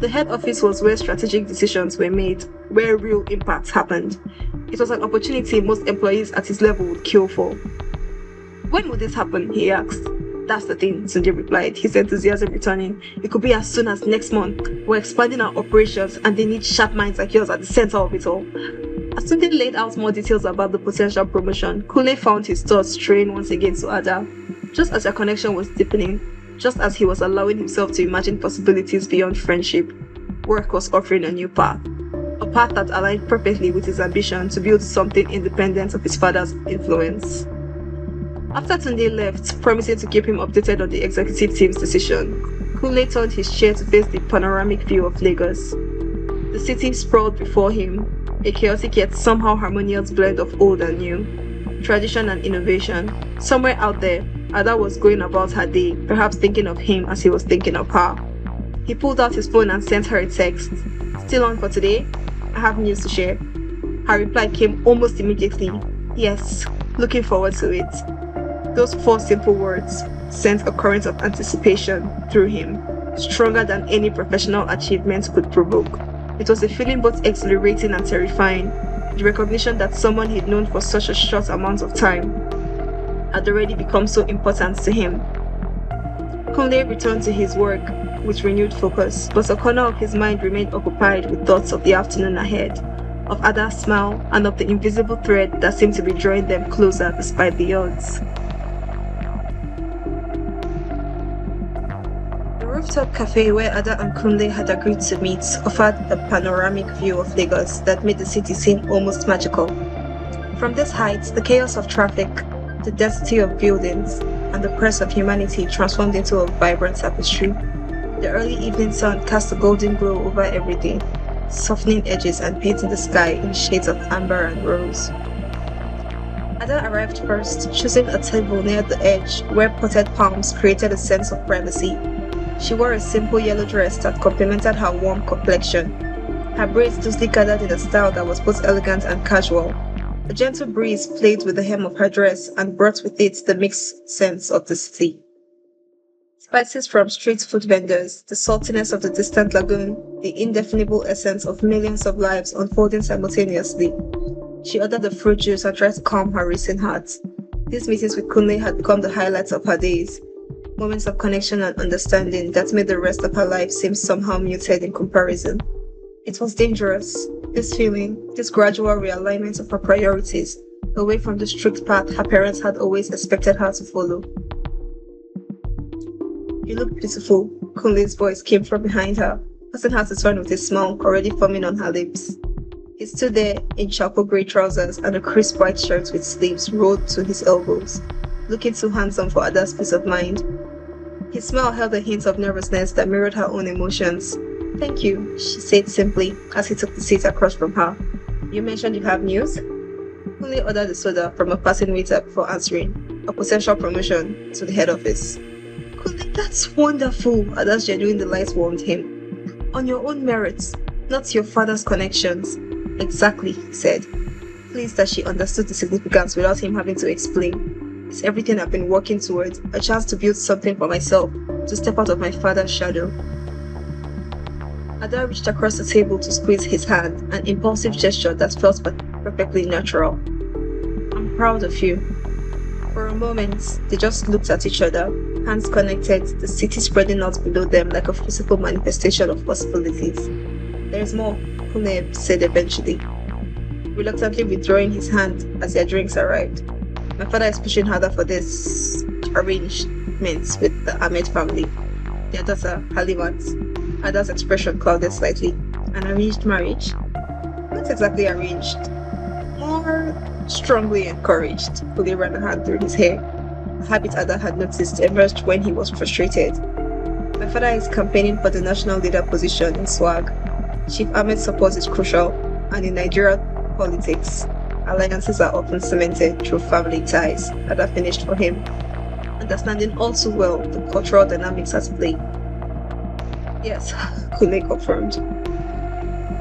The head office was where strategic decisions were made, where real impacts happened. It was an opportunity most employees at his level would kill for. When would this happen? He asked. That's the thing, Tunde replied, his enthusiasm returning. It could be as soon as next month. We're expanding our operations and they need sharp minds like yours at the center of it all. As Tunde laid out more details about the potential promotion, Kunle found his thoughts straying once again to Ada. Just as their connection was deepening, just as he was allowing himself to imagine possibilities beyond friendship, work was offering a new path. A path that aligned perfectly with his ambition to build something independent of his father's influence. After Tunde left, promising to keep him updated on the executive team's decision, Kunle turned his chair to face the panoramic view of Lagos. The city sprawled before him, a chaotic yet somehow harmonious blend of old and new, tradition and innovation. Somewhere out there, Ada was going about her day, perhaps thinking of him as he was thinking of her. He pulled out his phone and sent her a text. Still on for today? I have news to share. Her reply came almost immediately. Yes, looking forward to it. Those 4 simple words sent a current of anticipation through him, stronger than any professional achievement could provoke. It was a feeling both exhilarating and terrifying, the recognition that someone he'd known for such a short amount of time had already become so important to him. Kunle returned to his work with renewed focus, but a corner of his mind remained occupied with thoughts of the afternoon ahead, of Ada's smile, and of the invisible thread that seemed to be drawing them closer despite the odds. The rooftop cafe where Ada and Kunle had agreed to meet offered a panoramic view of Lagos that made the city seem almost magical. From this height, the chaos of traffic, the density of buildings, and the press of humanity transformed into a vibrant tapestry. The early evening sun cast a golden glow over everything, softening edges and painting the sky in shades of amber and rose. Ada arrived first, choosing a table near the edge where potted palms created a sense of privacy. She wore a simple yellow dress that complemented her warm complexion. Her braids loosely gathered in a style that was both elegant and casual. A gentle breeze played with the hem of her dress and brought with it the mixed scents of the city. Spices from street food vendors, the saltiness of the distant lagoon, the indefinable essence of millions of lives unfolding simultaneously. She ordered a fruit juice and tried to calm her racing heart. These meetings with Kunle had become the highlights of her days, moments of connection and understanding that made the rest of her life seem somehow muted in comparison. It was dangerous, this feeling, this gradual realignment of her priorities, away from the strict path her parents had always expected her to follow. You look beautiful, Kunle's voice came from behind her, causing her to turn with a smile already forming on her lips. He stood there in charcoal grey trousers and a crisp white shirt with sleeves rolled to his elbows, looking too handsome for Ada's peace of mind. His smile held a hint of nervousness that mirrored her own emotions. Thank you, she said simply as he took the seat across from her. You mentioned you have news? Kunle ordered a soda from a passing waiter before answering, a potential promotion to the head office. Kunle, that's wonderful, Ada's genuine delight warmed him. On your own merits, not your father's connections. Exactly, he said, pleased that she understood the significance without him having to explain. It's everything I've been working towards, a chance to build something for myself, to step out of my father's shadow. Ada reached across the table to squeeze his hand, an impulsive gesture that felt perfectly natural. I'm proud of you. For a moment, they just looked at each other, hands connected, the city spreading out below them like a physical manifestation of possibilities. There's more, Kunle said eventually, reluctantly withdrawing his hand as their drinks arrived. My father is pushing harder for this arrangement with the Ahmed family. Their daughter, Halimat. Ada's expression clouded slightly. An arranged marriage? Not exactly arranged. More strongly encouraged. Kunle ran a hand through his hair. A habit Ada had noticed emerged when he was frustrated. My father is campaigning for the national leader position in SWAG. Chief Ahmed's support is crucial, and in Nigerian politics, alliances are often cemented through family ties. Ada finished for him, understanding all too well the cultural dynamics at play. Yes, Kunle confirmed.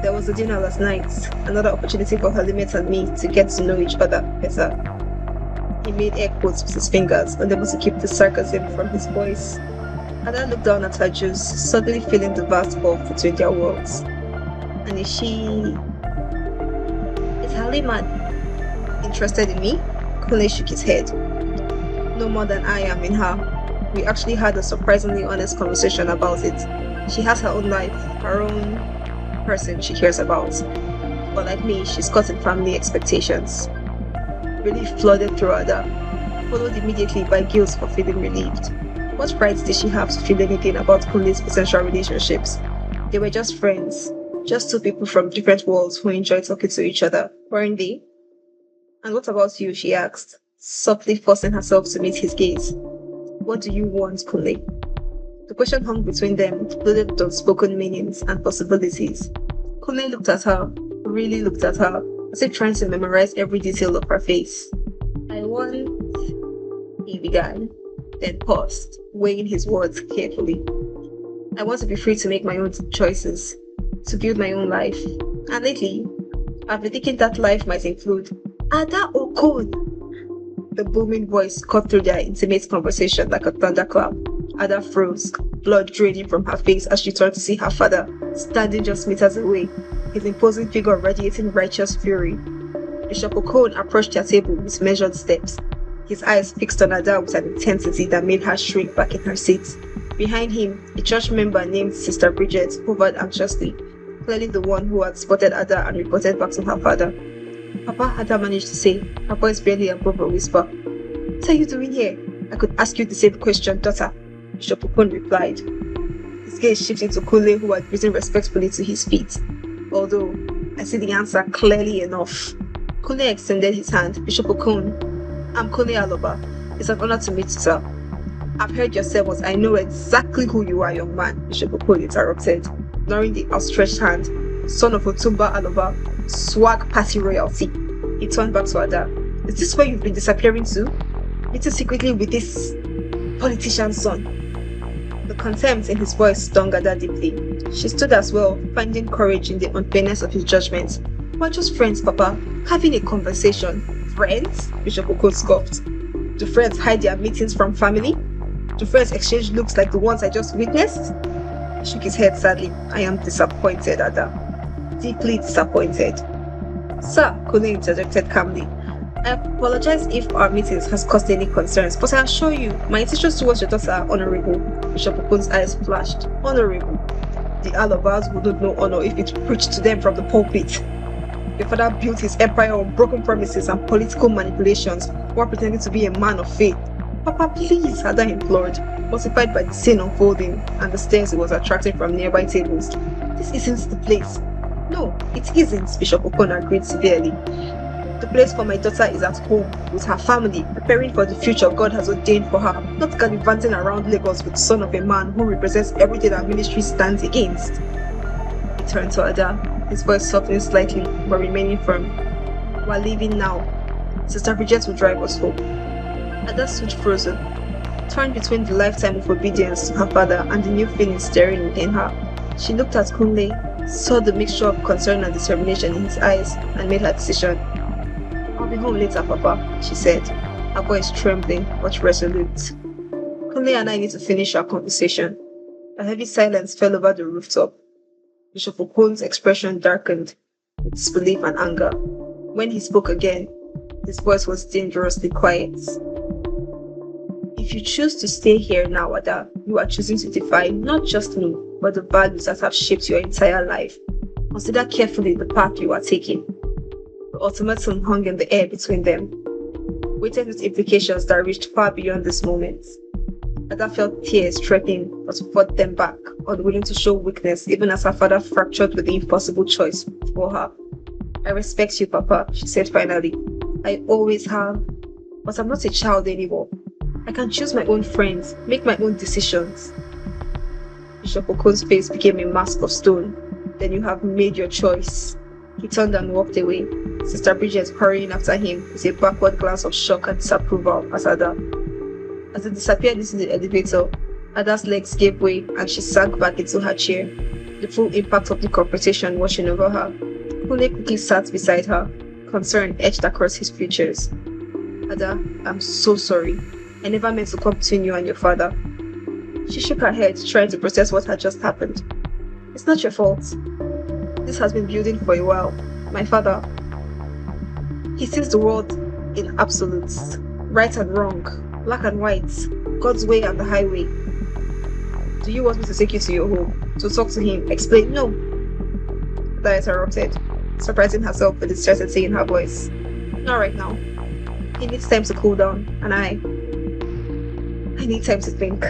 There was a dinner last night, another opportunity for Halimet and me to get to know each other better. He made air quotes with his fingers, unable to keep the sarcasm from his voice. Ada looked down at her juice, suddenly feeling the vast gulf between their worlds. And is Halima interested in me? Kunle shook his head. No more than I am in her. We actually had a surprisingly honest conversation about it. She has her own life, her own person she cares about. But like me, she's caught in family expectations. Relief flooded through Ada, followed immediately by guilt for feeling relieved. What rights did she have to feel anything about Kunle's potential relationships? They were just friends, just two people from different worlds who enjoyed talking to each other, weren't they? And what about you? She asked, softly forcing herself to meet his gaze. What do you want, Kunle? The question hung between them, loaded with unspoken meanings and possibilities. Kunle looked at her, really looked at her, as if trying to memorize every detail of her face. I want, he began, then paused, weighing his words carefully. I want to be free to make my own choices, to build my own life. And lately, I've been thinking that life might include Ada or Kun. The booming voice cut through their intimate conversation like a thunderclap. Ada froze, blood draining from her face as she turned to see her father, standing just meters away, his imposing figure radiating righteous fury. Bishop Okon approached their table with measured steps, his eyes fixed on Ada with an intensity that made her shrink back in her seat. Behind him, a church member named Sister Bridget hovered anxiously, clearly the one who had spotted Ada and reported back to her father. Papa, Ada managed to say, her voice barely above a whisper. What are you doing here? I could ask you the same question, daughter, Bishop Okon replied. His gaze shifted to Kunle, who had risen respectfully to his feet. Although, I see the answer clearly enough. Kunle extended his hand. Bishop Okon, I'm Kunle Aloba. It's an honor to meet you, sir. I've heard your sermons. I know exactly who you are, young man, Bishop Okon interrupted, ignoring the outstretched hand. Son of Otumba Aloba, swag party royalty. He turned back to Ada. Is this where you've been disappearing to? Meeting secretly with this politician's son? The contempt in his voice stung Ada deeply. She stood as well, finding courage in the unfairness of his judgment. We're just friends, Papa. Having a conversation. Friends? Bishop Okon scoffed. Do friends hide their meetings from family? Do friends exchange looks like the ones I just witnessed? He shook his head sadly. I am disappointed, Ada. Deeply disappointed. Sir, Kunle interjected calmly. I apologize if our meetings has caused any concerns, but I assure you, my intentions towards your daughter are honorable. Bishop Okon's eyes flashed. Honorable. The Alabas wouldn't know honor if it preached to them from the pulpit. Your father built his empire on broken promises and political manipulations while pretending to be a man of faith. Papa, please, Ada implored, mortified by the scene unfolding and the stares he was attracting from nearby tables. This isn't the place. No, it isn't, Bishop Okon agreed severely. The place for my daughter is at home, with her family, preparing for the future God has ordained for her, not gallivanting around Lagos with the son of a man who represents everything that ministry stands against. He turned to Ada, his voice softening slightly, but remaining firm. We're leaving now. Sister Bridget will drive us home. Ada stood frozen, torn between the lifetime of obedience to her father and the new feelings stirring within her. She looked at Kunle, saw the mixture of concern and determination in his eyes, and made her decision. I'll be home later, Papa, she said, her voice trembling but resolute. Kunle and I need to finish our conversation. A heavy silence fell over the rooftop. Bishop Okon's expression darkened with disbelief and anger. When he spoke again, his voice was dangerously quiet. If you choose to stay here now, Ada, you are choosing to defy not just me, but the values that have shaped your entire life. Consider carefully the path you are taking. The ultimatum hung in the air between them, weighted with implications that reached far beyond this moment. Ada felt tears threatening, but fought them back, unwilling to show weakness even as her father fractured with the impossible choice before her. I respect you, Papa, she said finally. I always have, but I'm not a child anymore. I can choose my own friends, make my own decisions. Bishop Okon's face became a mask of stone. Then you have made your choice. He turned and walked away, Sister Bridget hurrying after him with a backward glance of shock and disapproval at Ada. As they disappeared into the elevator, Ada's legs gave way and she sank back into her chair, the full impact of the confrontation washing over her. Kunle quickly sat beside her, concern etched across his features. Ada, I'm so sorry. I never meant to come between you and your father. She shook her head, trying to process what had just happened. It's not your fault. This has been building for a while. My father, he sees the world in absolutes, right and wrong, black and white, God's way and the highway. Do you want me to take you to your home, to talk to him, explain? No. Ada interrupted, surprising herself with the certainty in her voice. Not right now. He needs time to cool down, and I need time to think.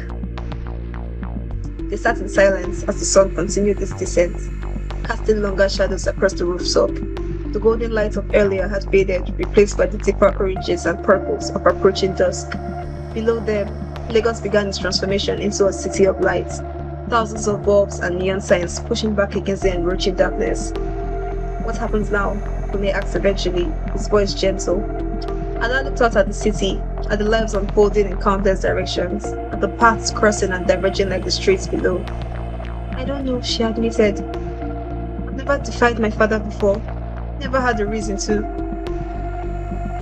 They sat in silence as the sun continued its descent, casting longer shadows across the rooftop. The golden light of earlier had faded, replaced by the deeper oranges and purples of approaching dusk. Below them, Lagos began its transformation into a city of lights, thousands of bulbs and neon signs pushing back against the encroaching darkness. What happens now? Kunle asked eventually, his voice gentle. Ada looked out at the city, at the lives unfolding in countless directions, at the paths crossing and diverging like the streets below. I don't know, she admitted. I've never defied my father before, never had a reason to.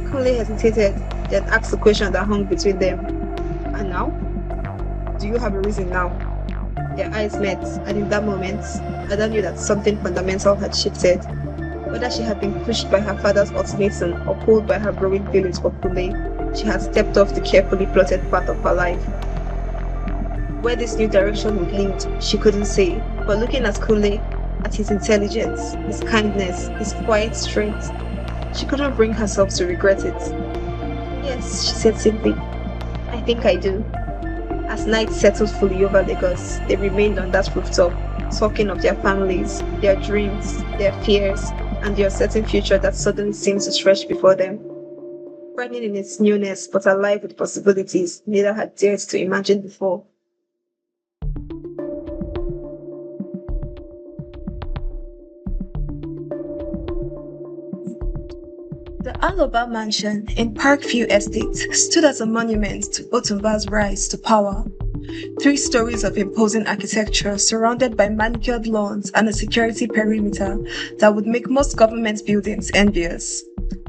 Kunle hesitated, then asked the question that hung between them. And now? Do you have a reason now? Their eyes met, and in that moment, Ada knew that something fundamental had shifted. Whether she had been pushed by her father's ultimatum or pulled by her growing feelings for Kunle, she had stepped off the carefully plotted path of her life. Where this new direction would lead, she couldn't say, but looking at Kunle, at his intelligence, his kindness, his quiet strength, she couldn't bring herself to regret it. Yes, she said simply, I think I do. As night settled fully over Lagos, they remained on that rooftop, talking of their families, their dreams, their fears, and the uncertain future that suddenly seemed to stretch before them. Frightening in its newness, but alive with possibilities neither had dared to imagine before. The Aloba mansion in Parkview Estate stood as a monument to Otumba's rise to power. 3 stories of imposing architecture surrounded by manicured lawns and a security perimeter that would make most government buildings envious.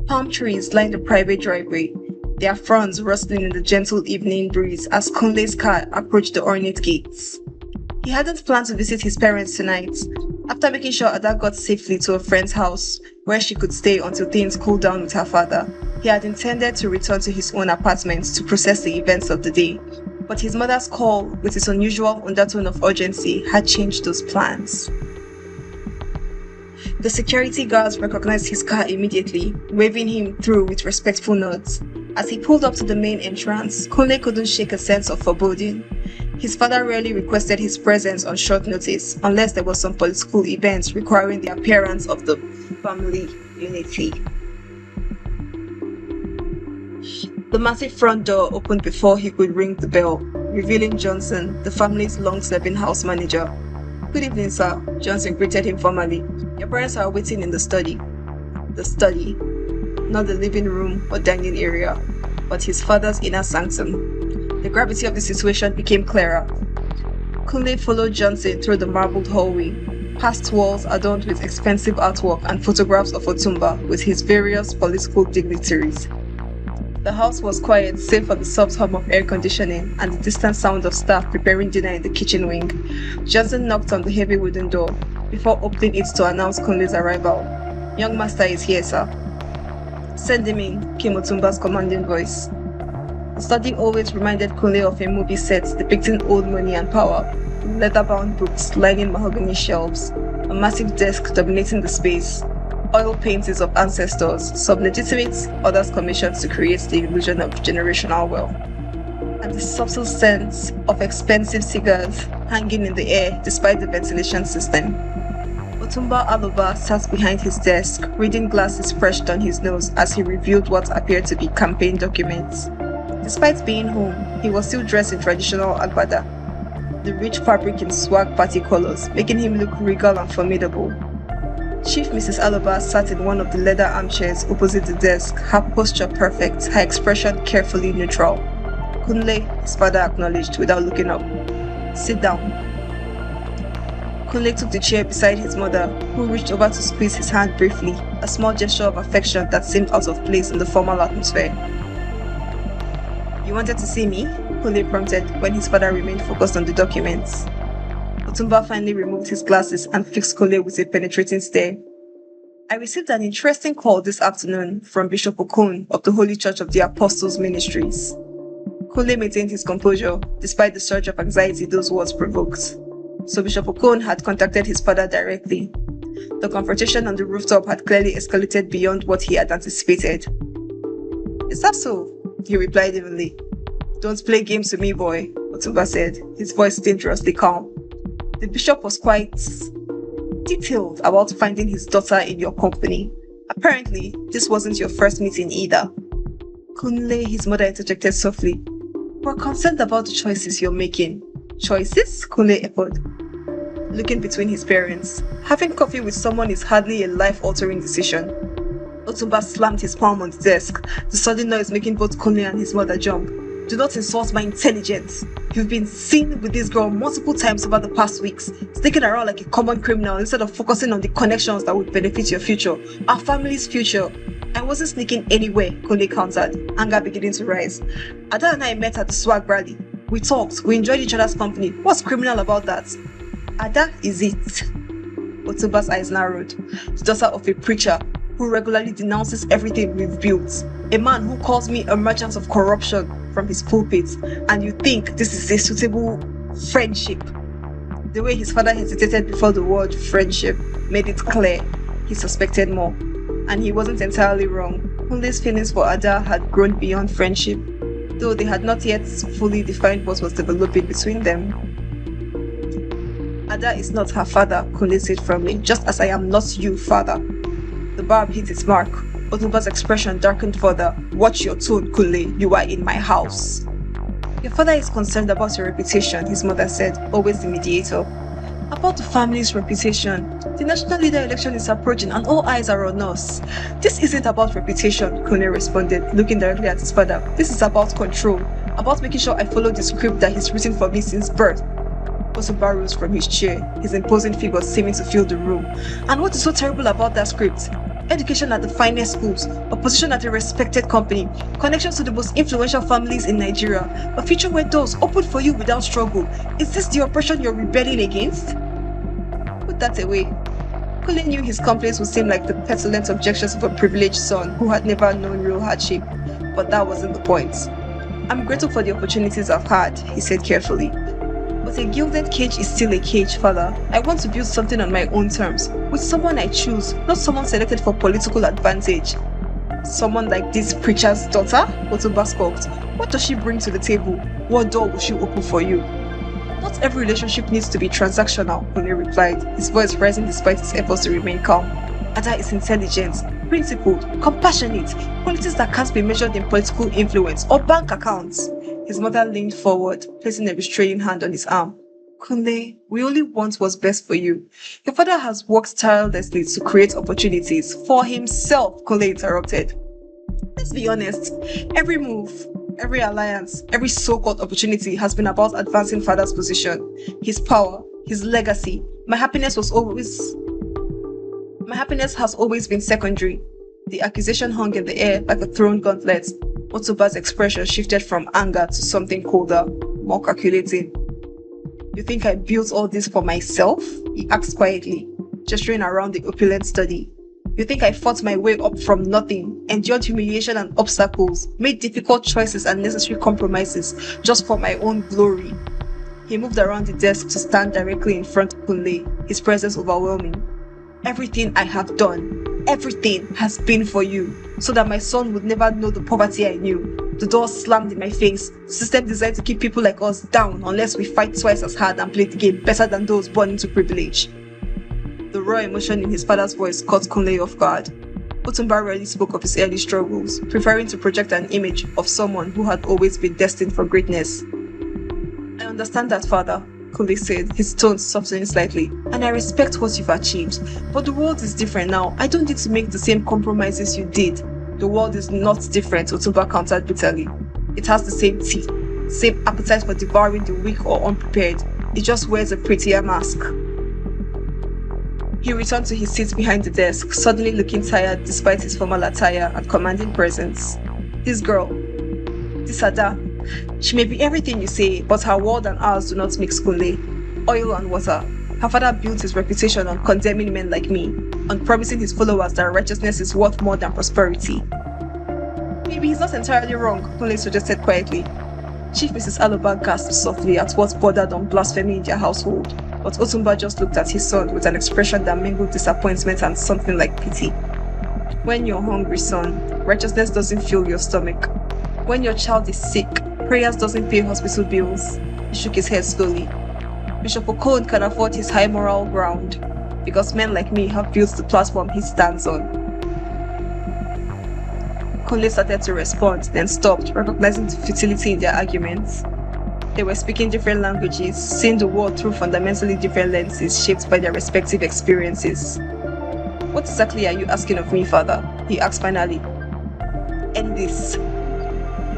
Palm trees lined the private driveway, their fronds rustling in the gentle evening breeze as Kunle's car approached the ornate gates. He hadn't planned to visit his parents tonight. After making sure Ada got safely to a friend's house, where she could stay until things cooled down with her father, he had intended to return to his own apartment to process the events of the day. But his mother's call, with its unusual undertone of urgency, had changed those plans. The security guards recognized his car immediately, waving him through with respectful nods. As he pulled up to the main entrance, Kunle couldn't shake a sense of foreboding. His father rarely requested his presence on short notice, unless there was some political event requiring the appearance of the family unity. The massive front door opened before he could ring the bell, revealing Johnson, the family's long-serving house manager. Good evening, sir, Johnson greeted him formally. Your parents are waiting in the study. The study. Not the living room or dining area, but his father's inner sanctum. The gravity of the situation became clearer. Kunle followed Johnson through the marbled hallway, past walls adorned with expensive artwork and photographs of Otumba with his various political dignitaries. The house was quiet save for the soft hum of air conditioning and the distant sound of staff preparing dinner in the kitchen wing. Johnson knocked on the heavy wooden door before opening it to announce Kunle's arrival. Young master is here, sir. Send him in, came Otumba's commanding voice. The study always reminded Kunle of a movie set depicting old money and power, leather-bound books lining mahogany shelves, a massive desk dominating the space, oil paintings of ancestors, some legitimate, others commissioned to create the illusion of generational wealth, and the subtle sense of expensive cigars hanging in the air despite the ventilation system. Otumba Aloba sat behind his desk, reading glasses perched on his nose as he reviewed what appeared to be campaign documents. Despite being home, he was still dressed in traditional agbada, the rich fabric in swag party colors, making him look regal and formidable. Chief Mrs. Aloba sat in one of the leather armchairs opposite the desk, her posture perfect, her expression carefully neutral. Kunle, his father acknowledged without looking up. Sit down. Kunle took the chair beside his mother, who reached over to squeeze his hand briefly, a small gesture of affection that seemed out of place in the formal atmosphere. You wanted to see me? Kunle prompted when his father remained focused on the documents. Otumba finally removed his glasses and fixed Kunle with a penetrating stare. I received an interesting call this afternoon from Bishop Okon of the Holy Church of the Apostles Ministries. Kunle maintained his composure despite the surge of anxiety those words provoked. So Bishop Okon had contacted his father directly. The confrontation on the rooftop had clearly escalated beyond what he had anticipated. Is that so? He replied evenly. Don't play games with me, boy, Otumba said, his voice dangerously calm. The bishop was quite detailed about finding his daughter in your company. Apparently, this wasn't your first meeting either. Kunle, his mother interjected softly. We're concerned about the choices you're making. Choices? Kunle echoed, looking between his parents. Having coffee with someone is hardly a life-altering decision. Otumba slammed his palm on the desk, the sudden noise making both Kunle and his mother jump. Do not insult my intelligence. You've been seen with this girl multiple times over the past weeks, sticking around like a common criminal instead of focusing on the connections that would benefit your future, our family's future. I wasn't sneaking anywhere, Kunle countered, anger beginning to rise. Ada and I met at the swag rally. We talked, we enjoyed each other's company. What's criminal about that? Ada is it? Otumba's eyes narrowed. The daughter of a preacher who regularly denounces everything we've built. A man who calls me a merchant of corruption from his pulpit, and you think this is a suitable friendship? The way his father hesitated before the word friendship made it clear he suspected more, and he wasn't entirely wrong. Kunle's feelings for Ada had grown beyond friendship, though they had not yet fully defined what was developing between them. Ada is not her father, Kunle said firmly, just as I am not you, father. The barb hit its mark. Otumba's expression darkened further. Watch your tone, Kunle. You are in my house. Your father is concerned about your reputation, his mother said, always the mediator. About the family's reputation. The national leader election is approaching and all eyes are on us. This isn't about reputation, Kunle responded, looking directly at his father. This is about control. About making sure I follow the script that he's written for me since birth. Otumba rose from his chair, his imposing figure seeming to fill the room. And what is so terrible about that script? Education at the finest schools, a position at a respected company, connections to the most influential families in Nigeria, a future where doors open for you without struggle. Is this the oppression you're rebelling against? Put that away. Kunle knew his complaints would seem like the petulant objections of a privileged son who had never known real hardship, but that wasn't the point. I'm grateful for the opportunities I've had, he said carefully. But a gilded cage is still a cage, father. I want to build something on my own terms, with someone I choose, not someone selected for political advantage. Someone like this preacher's daughter? Otumba scoffed. What does she bring to the table? What door will she open for you? Not every relationship needs to be transactional, Kunle replied, his voice rising despite his efforts to remain calm. Ada is intelligent, principled, compassionate, qualities that can't be measured in political influence or bank accounts. His mother leaned forward, placing a restraining hand on his arm. Kunle, we only want what's best for you. Your father has worked tirelessly to create opportunities for himself, Kunle interrupted. Let's be honest, every move, every alliance, every so-called opportunity has been about advancing father's position, his power, his legacy. My happiness has always been secondary. The accusation hung in the air like a thrown gauntlet. Otumba's expression shifted from anger to something colder, more calculating. You think I built all this for myself? He asked quietly, gesturing around the opulent study. You think I fought my way up from nothing, endured humiliation and obstacles, made difficult choices and necessary compromises just for my own glory? He moved around the desk to stand directly in front of Kunle, his presence overwhelming. Everything I have done, everything has been for you, so that my son would never know the poverty I knew. The door slammed in my face. The system designed to keep people like us down unless we fight twice as hard and play the game better than those born into privilege. The raw emotion in his father's voice caught Kunle off guard. Otumba rarely spoke of his early struggles, preferring to project an image of someone who had always been destined for greatness. I understand that, father, Kunle said, his tone softening slightly, and I respect what you've achieved. But the world is different now. I don't need to make the same compromises you did. The world is not different, Otumba countered bitterly. It has the same teeth, same appetite for devouring the weak or unprepared. It just wears a prettier mask. He returned to his seat behind the desk, suddenly looking tired despite his formal attire and commanding presence. This girl, this Ada, She may be everything you say, but her world and ours do not mix, Kunle. Oil and water. Her father built his reputation on condemning men like me, on promising his followers that righteousness is worth more than prosperity. Maybe he's not entirely wrong, Kunle suggested quietly. Chief Mrs. Aloba gasped softly at what bordered on blasphemy in their household, but Otumba just looked at his son with an expression that mingled disappointment and something like pity. When you're hungry, son, righteousness doesn't fill your stomach. When your child is sick, prayers doesn't pay hospital bills. He shook his head slowly. Bishop Okon can afford his high moral ground, because men like me have built the platform he stands on. Kunle started to respond, then stopped, recognizing the futility in their arguments. They were speaking different languages, seeing the world through fundamentally different lenses shaped by their respective experiences. What exactly are you asking of me, father? He asked finally. End this.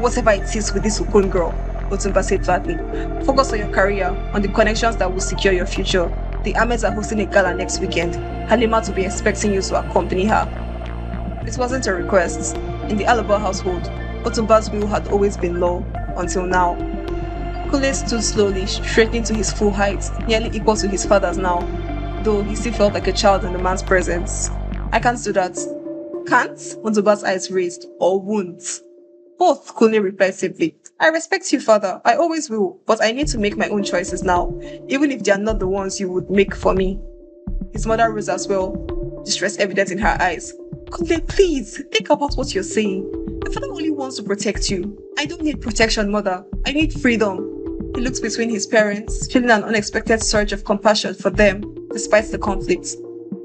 Whatever it is with this Okon girl, Otumba said flatly. Focus on your career, on the connections that will secure your future. The Ahmeds are hosting a gala next weekend. Halima will be expecting you to accompany her. It wasn't a request. In the Aloba household, Otumba's will had always been law, until now. Kunle stood slowly, straightening to his full height, nearly equal to his father's now, though he still felt like a child in the man's presence. I can't do that. Can't? Otumba's eyes raised. Or won't? Both, Kunle replied simply. I respect you, father. I always will, but I need to make my own choices now, even if they are not the ones you would make for me. His mother rose as well, distress evident in her eyes. Kunle, please, think about what you're saying. My father only wants to protect you. I don't need protection, mother. I need freedom. He looked between his parents, feeling an unexpected surge of compassion for them, despite the conflict.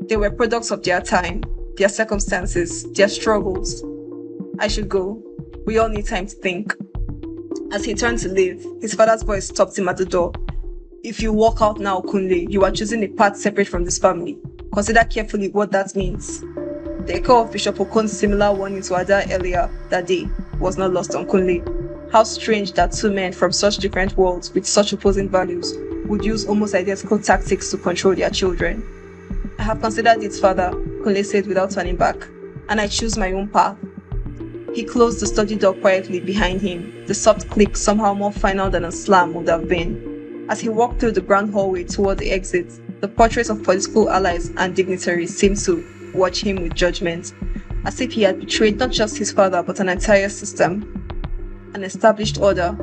They were products of their time, their circumstances, their struggles. I should go. We all need time to think. As he turned to leave, his father's voice stopped him at the door. If you walk out now, Kunle, you are choosing a path separate from this family. Consider carefully what that means. The echo of Bishop Okon's similar warning to Ada earlier that day was not lost on Kunle. How strange that two men from such different worlds with such opposing values would use almost identical tactics to control their children. I have considered it, father, Kunle said without turning back, and I choose my own path. He closed the study door quietly behind him, the soft click somehow more final than a slam would have been. As he walked through the grand hallway toward the exit, the portraits of political allies and dignitaries seemed to watch him with judgment, as if he had betrayed not just his father but an entire system, an established order.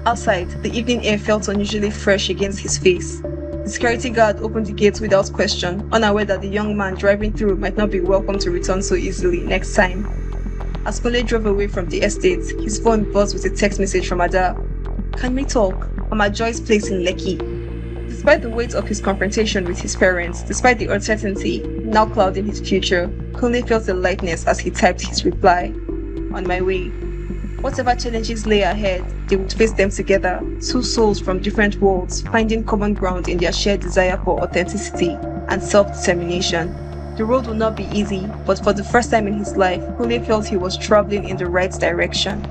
Outside, the evening air felt unusually fresh against his face. The security guard opened the gates without question, unaware that the young man driving through might not be welcome to return so easily next time. As Kunle drove away from the estate, his phone buzzed with a text message from Ada. Can we talk? I'm at Joy's place in Lekki. Despite the weight of his confrontation with his parents, despite the uncertainty now clouding his future, Kunle felt a lightness as he typed his reply. On my way. Whatever challenges lay ahead, they would face them together, two souls from different worlds, finding common ground in their shared desire for authenticity and self-determination. The road would not be easy, but for the first time in his life, Kunle felt he was traveling in the right direction.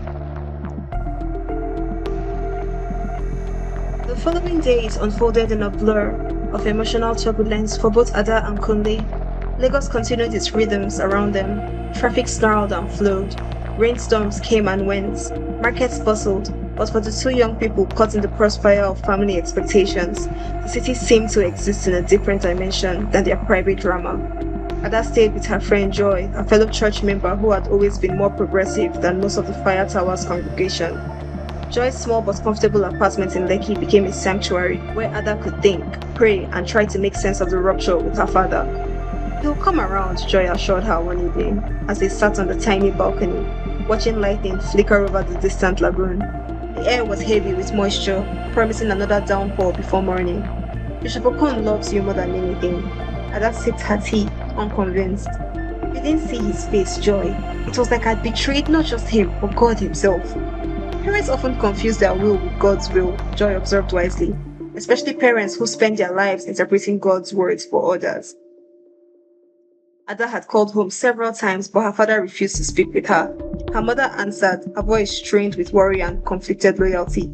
The following days unfolded in a blur of emotional turbulence for both Ada and Kunle. Lagos continued its rhythms around them. Traffic snarled and flowed. Rainstorms came and went. Markets bustled, but for the two young people caught in the crossfire of family expectations, the city seemed to exist in a different dimension than their private drama. Ada stayed with her friend Joy, a fellow church member who had always been more progressive than most of the Fire Tower's congregation. Joy's small but comfortable apartment in Lekki became a sanctuary where Ada could think, pray, and try to make sense of the rupture with her father. He'll come around, Joy assured her one evening, as they sat on the tiny balcony, watching lightning flicker over the distant lagoon. The air was heavy with moisture, promising another downpour before morning. Bishop Okon loves you more than anything. Ada sipped her tea, unconvinced. You didn't see his face, Joy. It was like I'd betrayed not just him, but God himself. Parents often confuse their will with God's will, Joy observed wisely, especially parents who spend their lives interpreting God's words for others. Ada had called home several times, but her father refused to speak with her. Her mother answered, her voice strained with worry and conflicted loyalty.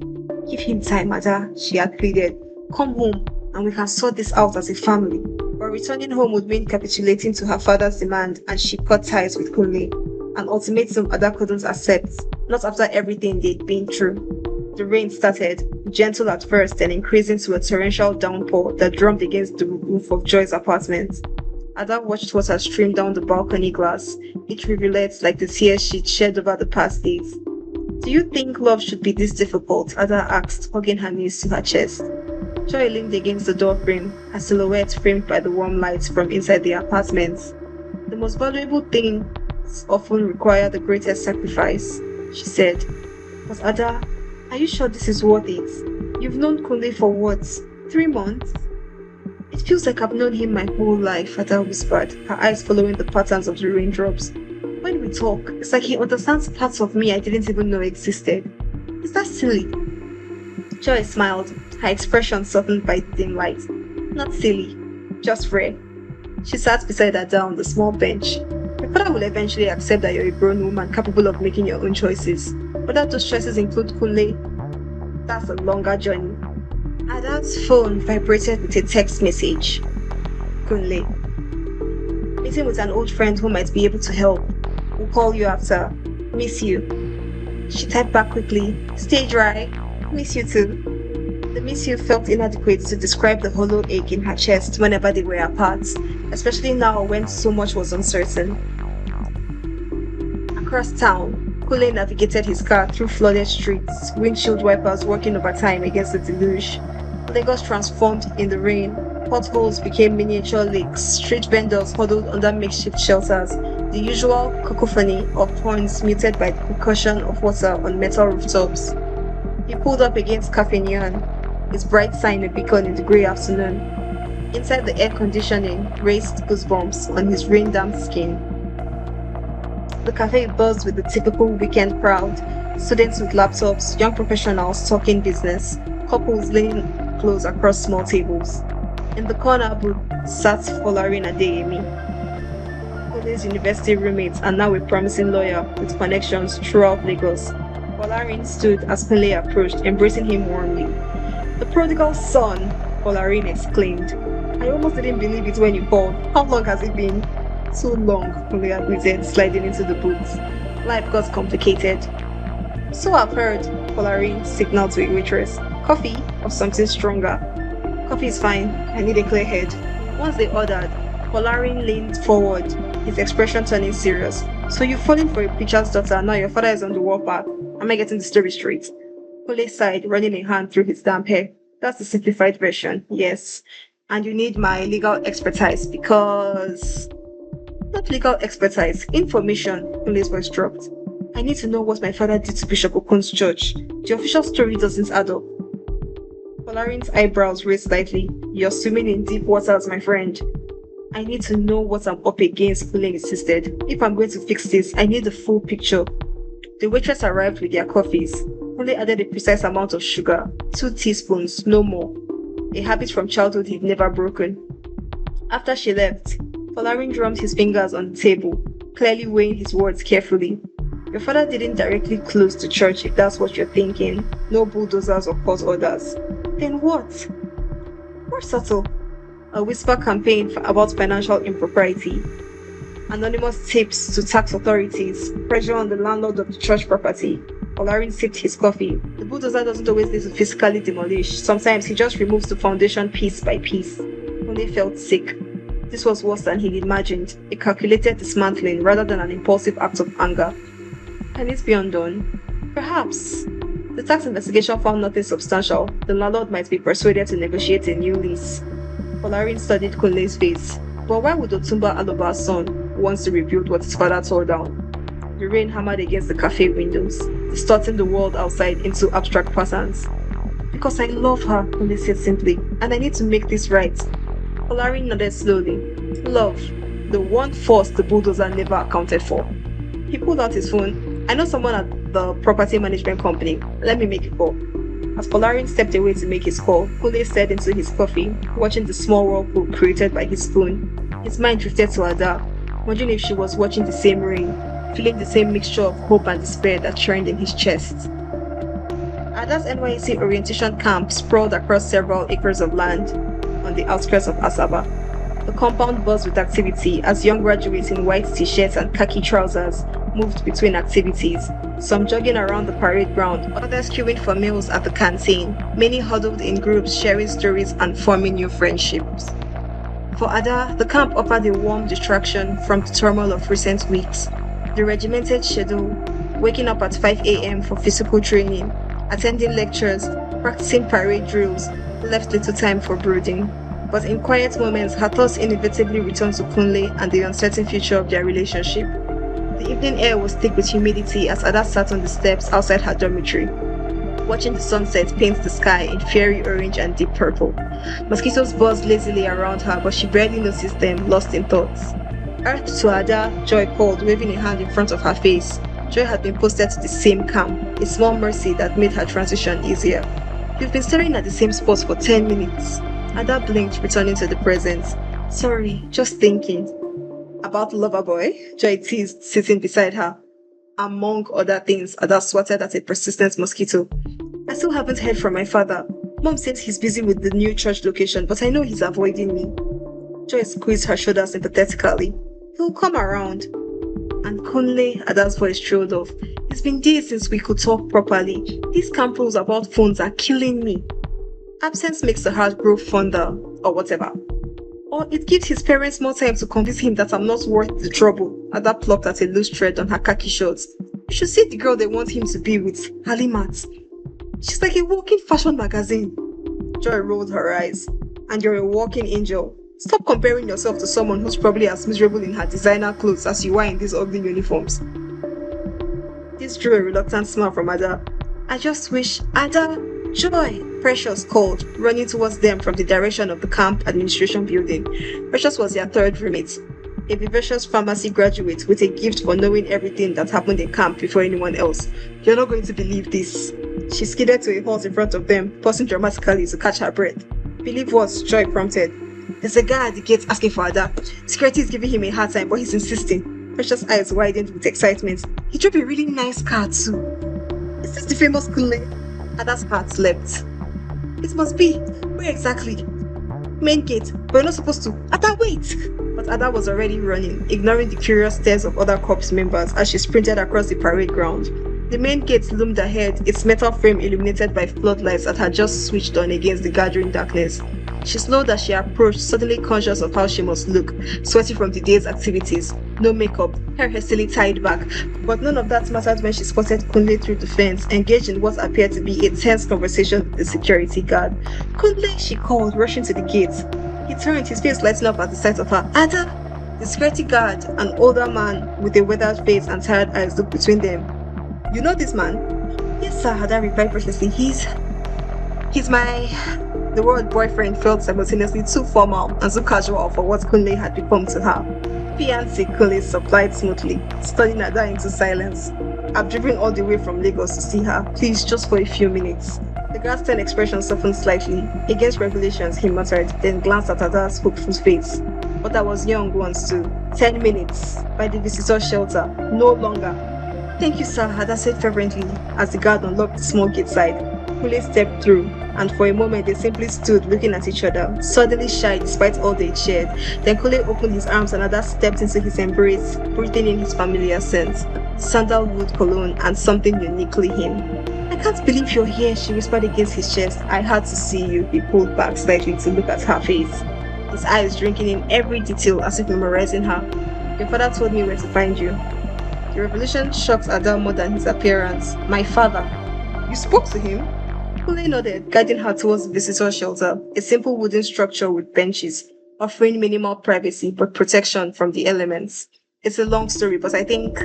Give him time, Ada, she had pleaded. Come home, and we can sort this out as a family. But returning home would mean capitulating to her father's demand, and she cut ties with Kunle, an ultimatum Ada couldn't accept. not after everything they'd been through. The rain started, gentle at first and increasing to a torrential downpour that drummed against the roof of Joy's apartment. Ada watched water stream down the balcony glass, each rivulet like the tears she'd shed over the past days. Do you think love should be this difficult? Ada asked, hugging her knees to her chest. Joy leaned against the door frame, her silhouette framed by the warm lights from inside the apartment. The most valuable things often require the greatest sacrifice, she said. But Ada, are you sure this is worth it? You've known Kunle for what? 3 months? It feels like I've known him my whole life, Ada whispered, her eyes following the patterns of the raindrops. When we talk, it's like he understands parts of me I didn't even know existed. Is that silly? Joy smiled, her expression softened by the dim light. Not silly, just rare. She sat beside Ada on the small bench. Your father will eventually accept that you're a grown woman capable of making your own choices. Whether those choices include Kunle, that's a longer journey. Ada's phone vibrated with a text message. Kunle. Meeting with an old friend who might be able to help. We'll call you after. Miss you. She typed back quickly. Stay dry. Miss you too. The miss you felt inadequate to describe the hollow ache in her chest whenever they were apart, especially now when so much was uncertain. Across town, Kunle navigated his car through flooded streets, windshield wipers working overtime against the deluge. Lagos transformed in the rain. Potholes became miniature lakes, street vendors huddled under makeshift shelters, the usual cacophony of horns muted by the percussion of water on metal rooftops. He pulled up against Cafe Neon, his bright sign a beacon in the grey afternoon. Inside, the air conditioning raised goosebumps on his rain-damp skin. The cafe buzzed with the typical weekend crowd, students with laptops, young professionals talking business, couples leaning close across small tables. In the corner booth sat Folarin Adeyemi, Kunle's university roommate and now a promising lawyer with connections throughout Lagos. Folarin stood as Kunle approached, embracing him warmly. The prodigal son, Folarin exclaimed. I almost didn't believe it when you called. How long has it been? Too long, Kunle admitted, sliding into the booth. Life got complicated. So I've heard, Folarin signaled to a waitress. Coffee or something stronger? Coffee is fine. I need a clear head. Once they ordered, Folarin leaned forward, his expression turning serious. So you've fallen for a preacher's daughter, now your father is on the warpath. Am I getting the story straight? Kunle sighed, running a hand through his damp hair. That's the simplified version, yes. And you need my legal expertise because... Not legal expertise, information, Kunle's voice dropped. I need to know what my father did to Bishop Okun's church. The official story doesn't add up. Folarin's eyebrows raised slightly. You're swimming in deep waters, my friend. I need to know what I'm up against, Kunle insisted. If I'm going to fix this, I need the full picture. The waitress arrived with their coffees. Kunle added a precise amount of sugar, 2 teaspoons, no more. A habit from childhood he'd never broken. After she left, Folarin drummed his fingers on the table, clearly weighing his words carefully. Your father didn't directly close the church if that's what you're thinking. No bulldozers or court orders. Then what? More subtle. A whisper campaign about financial impropriety. Anonymous tips to tax authorities. Pressure on the landlord of the church property. Folarin sipped his coffee. The bulldozer doesn't always need to physically demolish. Sometimes he just removes the foundation piece by piece. Kunle felt sick. This was worse than he'd imagined. A calculated dismantling rather than an impulsive act of anger. Can it be undone? Perhaps. The tax investigation found nothing substantial. The landlord might be persuaded to negotiate a new lease. Folarin studied Kunle's face. But why would Otumba Aloba's son want to rebuild what his father tore down? The rain hammered against the cafe windows, distorting the world outside into abstract patterns. Because I love her, Kunle said simply, and I need to make this right. Folarin nodded slowly. Love, the one force the bulldozer never accounted for. He pulled out his phone. I know someone at the property management company. Let me make a call. As Folarin stepped away to make his call, Kunle stared into his coffee, watching the small whirlpool created by his phone. His mind drifted to Ada, wondering if she was watching the same rain, feeling the same mixture of hope and despair that churned in his chest. Ada's NYC orientation camp sprawled across several acres of land on the outskirts of Asaba. The compound buzzed with activity as young graduates in white t-shirts and khaki trousers moved between activities, some jogging around the parade ground, others queuing for meals at the canteen, many huddled in groups sharing stories and forming new friendships. For Ada, the camp offered a warm distraction from the turmoil of recent weeks. The regimented schedule, waking up at 5 a.m. for physical training, attending lectures, practicing parade drills, left little time for brooding. But in quiet moments, her thoughts inevitably returned to Kunle and the uncertain future of their relationship. The evening air was thick with humidity as Ada sat on the steps outside her dormitory, watching the sunset paint the sky in fiery orange and deep purple. Mosquitoes buzzed lazily around her, but she barely noticed them, lost in thoughts. Earth to Ada, Joy called, waving a hand in front of her face. Joy had been posted to the same camp, a small mercy that made her transition easier. "You've been staring at the same spot for 10 minutes. Ada blinked, returning to the present. "Sorry, just thinking." "About Loverboy?" Joy teased, sitting beside her. Among other things, Ada swatted at a persistent mosquito. "I still haven't heard from my father. Mom says he's busy with the new church location, but I know he's avoiding me." Joy squeezed her shoulder sympathetically. "He'll come around." And Kunle, Ada's voice trailed off. "It's been days since we could talk properly. These camp rules about phones are killing me. Absence makes the heart grow fonder, or whatever. Or it gives his parents more time to convince him that I'm not worth the trouble." Ada plucked at a loose thread on her khaki shorts. "You should see the girl they want him to be with, Halimat. She's like a walking fashion magazine." Joy rolled her eyes. "And you're a walking angel. Stop comparing yourself to someone who's probably as miserable in her designer clothes as you are in these ugly uniforms." This drew a reluctant smile from Ada. "I just wish Ada..." "Joy!" Precious called, running towards them from the direction of the camp administration building. Precious was their third roommate, a vivacious pharmacy graduate with a gift for knowing everything that happened in camp before anyone else. "You're not going to believe this." She skidded to a halt in front of them, pausing dramatically to catch her breath. "Believe what?" Joy prompted. "There's a guy at the gate asking for Ada. Security is giving him a hard time, but he's insisting." Precious' eyes widened with excitement. "He drove a really nice car too. Is this the famous Kunle?" Ada's heart leapt. "It must be. Where exactly?" "Main gate. We're not supposed to." "Ada, wait!" But Ada was already running, ignoring the curious stares of other corps members as she sprinted across the parade ground. The main gate loomed ahead, its metal frame illuminated by floodlights that had just switched on against the gathering darkness. She slowed as she approached, suddenly conscious of how she must look, sweaty from the day's activities. No makeup, hair hastily tied back, but none of that mattered when she spotted Kunle through the fence, engaged in what appeared to be a tense conversation with the security guard. "Kunle," she called, rushing to the gate. He turned, his face lighting up at the sight of her. "Ada!" The security guard, an older man with a weathered face and tired eyes, looked between them. "You know this man?" "Yes, sir," Ada replied breathlessly. He's my..." The word boyfriend felt simultaneously too formal and too casual for what Kunle had become to her. "Fiancé," Kunle supplied smoothly, stunning Ada into silence. "I've driven all the way from Lagos to see her. Please, just for a few minutes." The guard's stern expression softened slightly. "Against regulations," he muttered, then glanced at Ada's hopeful face. "But I was young once too. 10 minutes. By the visitor shelter. No longer." "Thank you, sir," Ada said fervently as the guard unlocked the small gate side. Kunle stepped through, and for a moment they simply stood looking at each other, suddenly shy despite all they'd shared. Then Kunle opened his arms and Ada stepped into his embrace, breathing in his familiar scent, sandalwood cologne and something uniquely him. "I can't believe you're here," she whispered against his chest. "I had to see you." He pulled back slightly to look at her face, his eyes drinking in every detail as if memorizing her. "Your father told me where to find you." The revelation shocked Ada more than his appearance. "My father? You spoke to him?" Kunle nodded, guiding her towards the visitor shelter, a simple wooden structure with benches, offering minimal privacy but protection from the elements. "It's a long story, but I think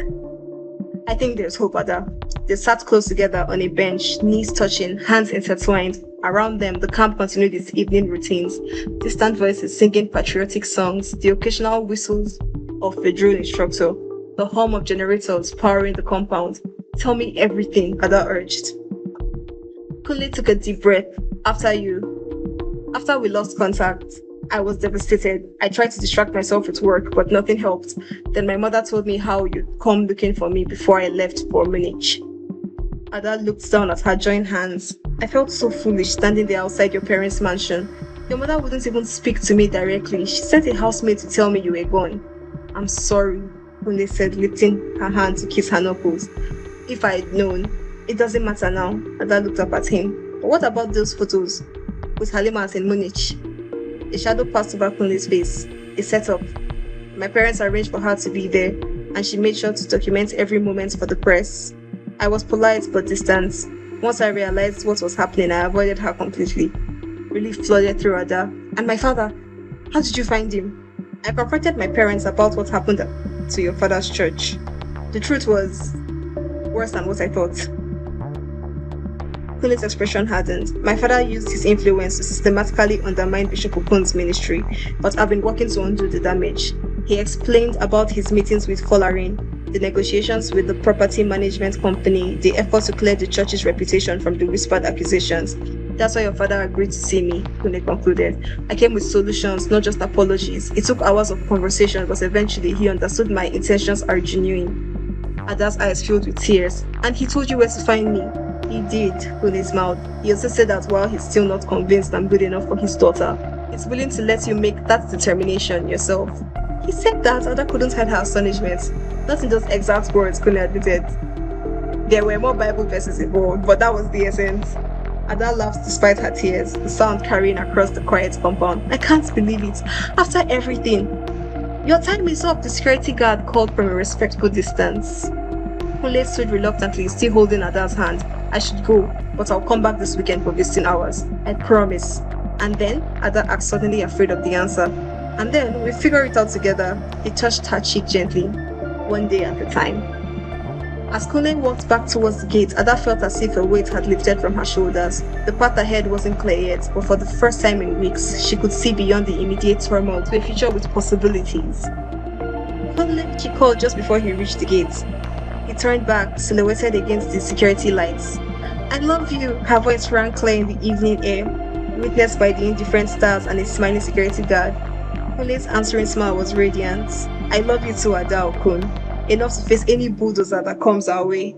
there's hope, Ada." They sat close together on a bench, knees touching, hands intertwined. Around them, the camp continued its evening routines, distant voices singing patriotic songs, the occasional whistles of the drill instructor, the hum of generators powering the compound. "Tell me everything," Ada urged. Kunle took a deep breath. After we lost contact, I was devastated. I tried to distract myself with work, but nothing helped. Then my mother told me how you'd come looking for me before I left for Munich." Ada looked down at her joined hands. "I felt so foolish standing there outside your parents' mansion. Your mother wouldn't even speak to me directly. She sent a housemaid to tell me you were gone." "I'm sorry," Kunle said, lifting her hand to kiss her knuckles. If I had known, it doesn't matter now. Ada looked up at him. But what about those photos with Halima in Munich? A shadow passed over Kunle's face. A setup. My parents arranged for her to be there, and she made sure to document every moment for the press. I was polite but distant. Once I realized what was happening, I avoided her completely. Relief flooded through Ada. And my father, how did you find him? I confronted my parents about what happened to your father's church. The truth was worse than what I thought. Kunle's expression hardened. My father used his influence to systematically undermine Bishop Okun's ministry, but I've been working to undo the damage. He explained about his meetings with Folarin, the negotiations with the property management company, the effort to clear the church's reputation from the whispered accusations. That's why your father agreed to see me, Kunle concluded. I came with solutions, not just apologies. It took hours of conversation, but eventually he understood my intentions are genuine. Ada's eyes filled with tears. And he told you where to find me? He did, Kunle smiled. He also said that while he's still not convinced I'm good enough for his daughter, he's willing to let you make that determination yourself. He said that Ada couldn't hide her astonishment. Not in those exact words, Kunle admitted. There were more Bible verses involved, but that was the essence. Ada laughed despite her tears, the sound carrying across the quiet compound. I can't believe it. After everything. Your time is up, the security guard called from a respectful distance. Kunle stood reluctantly, still holding Ada's hand. I should go, but I'll come back this weekend for visiting hours. I promise. And then, Ada asked, suddenly afraid of the answer. And then, we figure it out together. He touched her cheek gently, one day at a time. As Kunle walked back towards the gate, Ada felt as if a weight had lifted from her shoulders. The path ahead wasn't clear yet, but for the first time in weeks, she could see beyond the immediate turmoil to a future with possibilities. Kunle, she called just before he reached the gate. He turned back, silhouetted against the security lights. I love you, her voice rang clear in the evening air, witnessed by the indifferent stars and a smiling security guard. Kunle's answering smile was radiant. I love you too, Ada Okun. Enough to face any bulldozer that comes our way.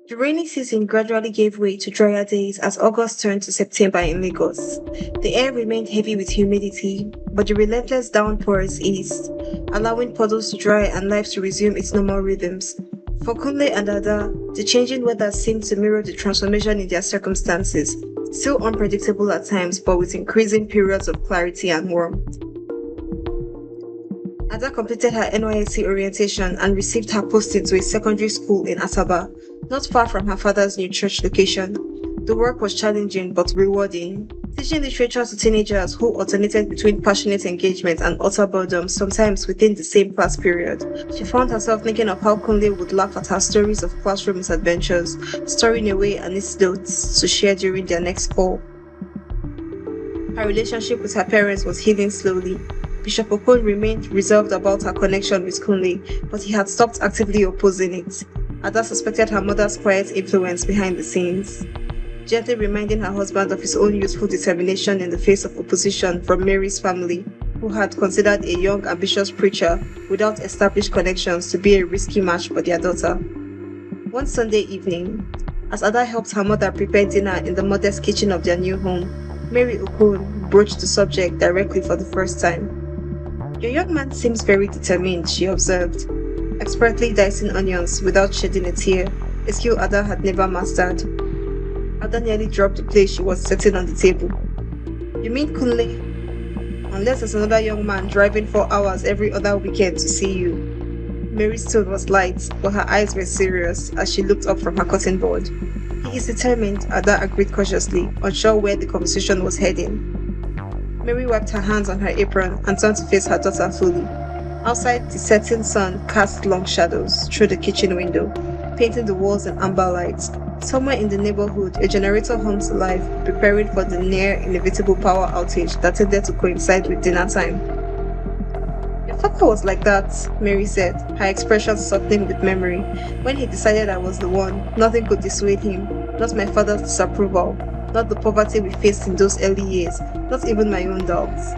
The rainy season gradually gave way to drier days as August turned to September in Lagos. The air remained heavy with humidity, but the relentless downpours eased, allowing puddles to dry and life to resume its normal rhythms. For Kunle and Ada, the changing weather seemed to mirror the transformation in their circumstances, still unpredictable at times but with increasing periods of clarity and warmth. Ada completed her NYSC orientation and received her posting to a secondary school in Asaba, not far from her father's new church location. The work was challenging but rewarding, teaching literature to teenagers who alternated between passionate engagement and utter boredom, sometimes within the same class period. She found herself thinking of how Kunle would laugh at her stories of classroom misadventures, storing away anecdotes to share during their next call. Her relationship with her parents was healing slowly. Bishop Okun remained reserved about her connection with Kunle, but he had stopped actively opposing it. Ada suspected her mother's quiet influence behind the scenes, gently reminding her husband of his own youthful determination in the face of opposition from Mary's family, who had considered a young, ambitious preacher without established connections to be a risky match for their daughter. One Sunday evening, as Ada helped her mother prepare dinner in the modest kitchen of their new home, Mary Okun broached the subject directly for the first time. Your young man seems very determined, she observed, expertly dicing onions without shedding a tear, a skill Ada had never mastered. Ada nearly dropped the plate she was setting on the table. You mean Kunle? Unless there's another young man driving 4 hours every other weekend to see you. Mary's tone was light, but her eyes were serious as she looked up from her cutting board. He is determined, Ada agreed cautiously, unsure where the conversation was heading. Mary wiped her hands on her apron and turned to face her daughter fully. Outside, the setting sun cast long shadows through the kitchen window, painting the walls in amber lights. Somewhere in the neighborhood, a generator hummed to life, preparing for the near-inevitable power outage that tended to coincide with dinner time. Your father was like that, Mary said, her expression softening with memory. When he decided I was the one, nothing could dissuade him, not my father's disapproval, not the poverty we faced in those early years, not even my own doubts.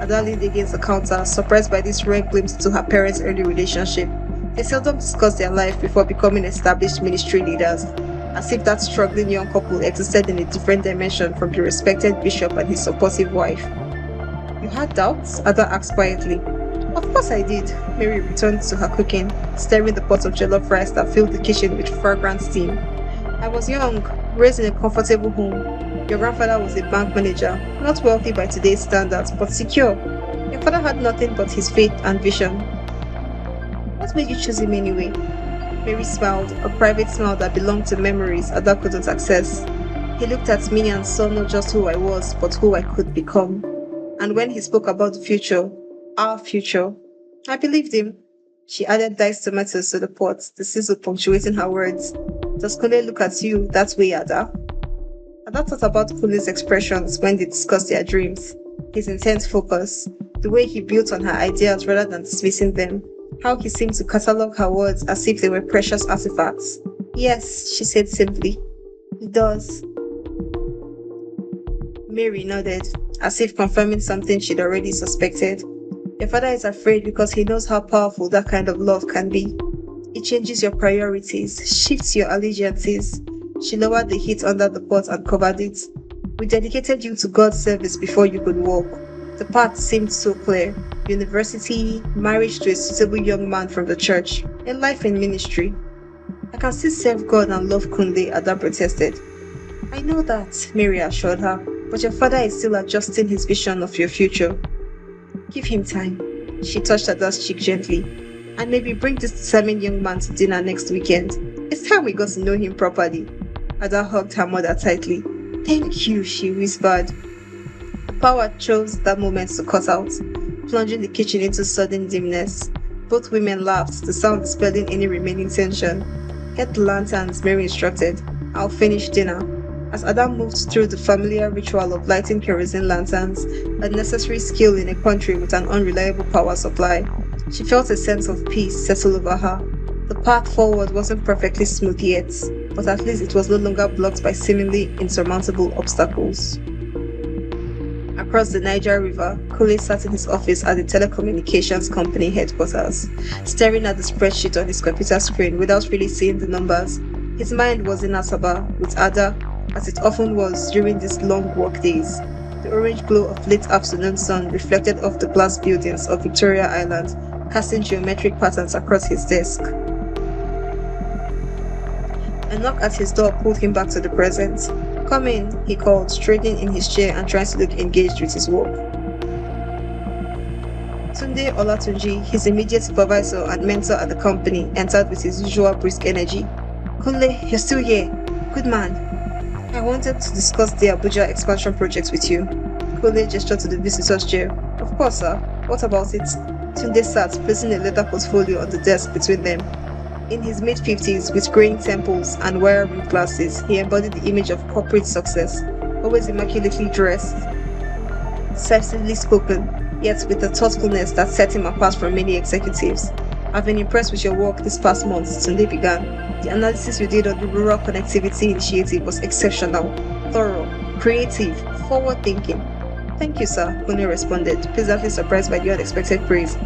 Ada leaned against the counter, surprised by this rare glimpse into her parents' early relationship. They seldom discussed their life before becoming established ministry leaders, as if that struggling young couple existed in a different dimension from the respected bishop and his supportive wife. You had doubts? Ada asked quietly. Of course I did. Mary returned to her cooking, stirring the pot of jollof rice that filled the kitchen with fragrant steam. I was young, raised in a comfortable home. Your grandfather was a bank manager, not wealthy by today's standards, but secure. Your father had nothing but his faith and vision. What made you choose him anyway? Mary smiled, a private smile that belonged to memories Ada couldn't access. He looked at me and saw not just who I was, but who I could become. And when he spoke about the future, our future, I believed him. She added diced tomatoes to the pot, the sizzle punctuating her words. Does Kunle look at you that way, Ada? Ada thought about Kunle's expressions when they discussed their dreams. His intense focus, the way he built on her ideas rather than dismissing them, how he seemed to catalogue her words as if they were precious artifacts. Yes, she said simply. He does. Mary nodded, as if confirming something she'd already suspected. Your father is afraid because he knows how powerful that kind of love can be. It changes your priorities, shifts your allegiances. She lowered the heat under the pot and covered it. We dedicated you to God's service before you could walk. The path seemed so clear. University, marriage to a suitable young man from the church, a life in ministry. I can still serve God and love Kunle, Ada protested. I know that, Mary assured her, but your father is still adjusting his vision of your future. Give him time. She touched Ada's cheek gently. And maybe bring this determined young man to dinner next weekend. It's time we got to know him properly. Ada hugged her mother tightly. Thank you, she whispered. The power chose that moment to cut out, plunging the kitchen into sudden dimness. Both women laughed, the sound dispelling any remaining tension. Get the lanterns, Mary instructed. I'll finish dinner. As Ada moved through the familiar ritual of lighting kerosene lanterns, a necessary skill in a country with an unreliable power supply, she felt a sense of peace settle over her. The path forward wasn't perfectly smooth yet, but at least it was no longer blocked by seemingly insurmountable obstacles. Across the Niger River, Kunle sat in his office at the telecommunications company headquarters, staring at the spreadsheet on his computer screen without really seeing the numbers. His mind was in Asaba, with Ada, as it often was during these long work days. The orange glow of late afternoon sun reflected off the glass buildings of Victoria Island, casting geometric patterns across his desk. A knock at his door pulled him back to the present. Come in, he called, straightening in his chair and trying to look engaged with his work. Tunde Olatunji, his immediate supervisor and mentor at the company, entered with his usual brisk energy. Kunle, you're still here. Good man. I wanted to discuss the Abuja expansion project with you. Kunle gestured to the visitor's chair. Of course, sir. What about it? Tunde sat, placing a leather portfolio on the desk between them. In his mid-50s, with graying temples and wire-rimmed glasses, he embodied the image of corporate success, always immaculately dressed, decisively spoken, yet with a thoughtfulness that set him apart from many executives. I've been impressed with your work this past month, Tunde began. The analysis you did on the Rural Connectivity Initiative was exceptional, thorough, creative, forward-thinking. Thank you, sir, Kunle responded, pleasantly surprised by the unexpected praise.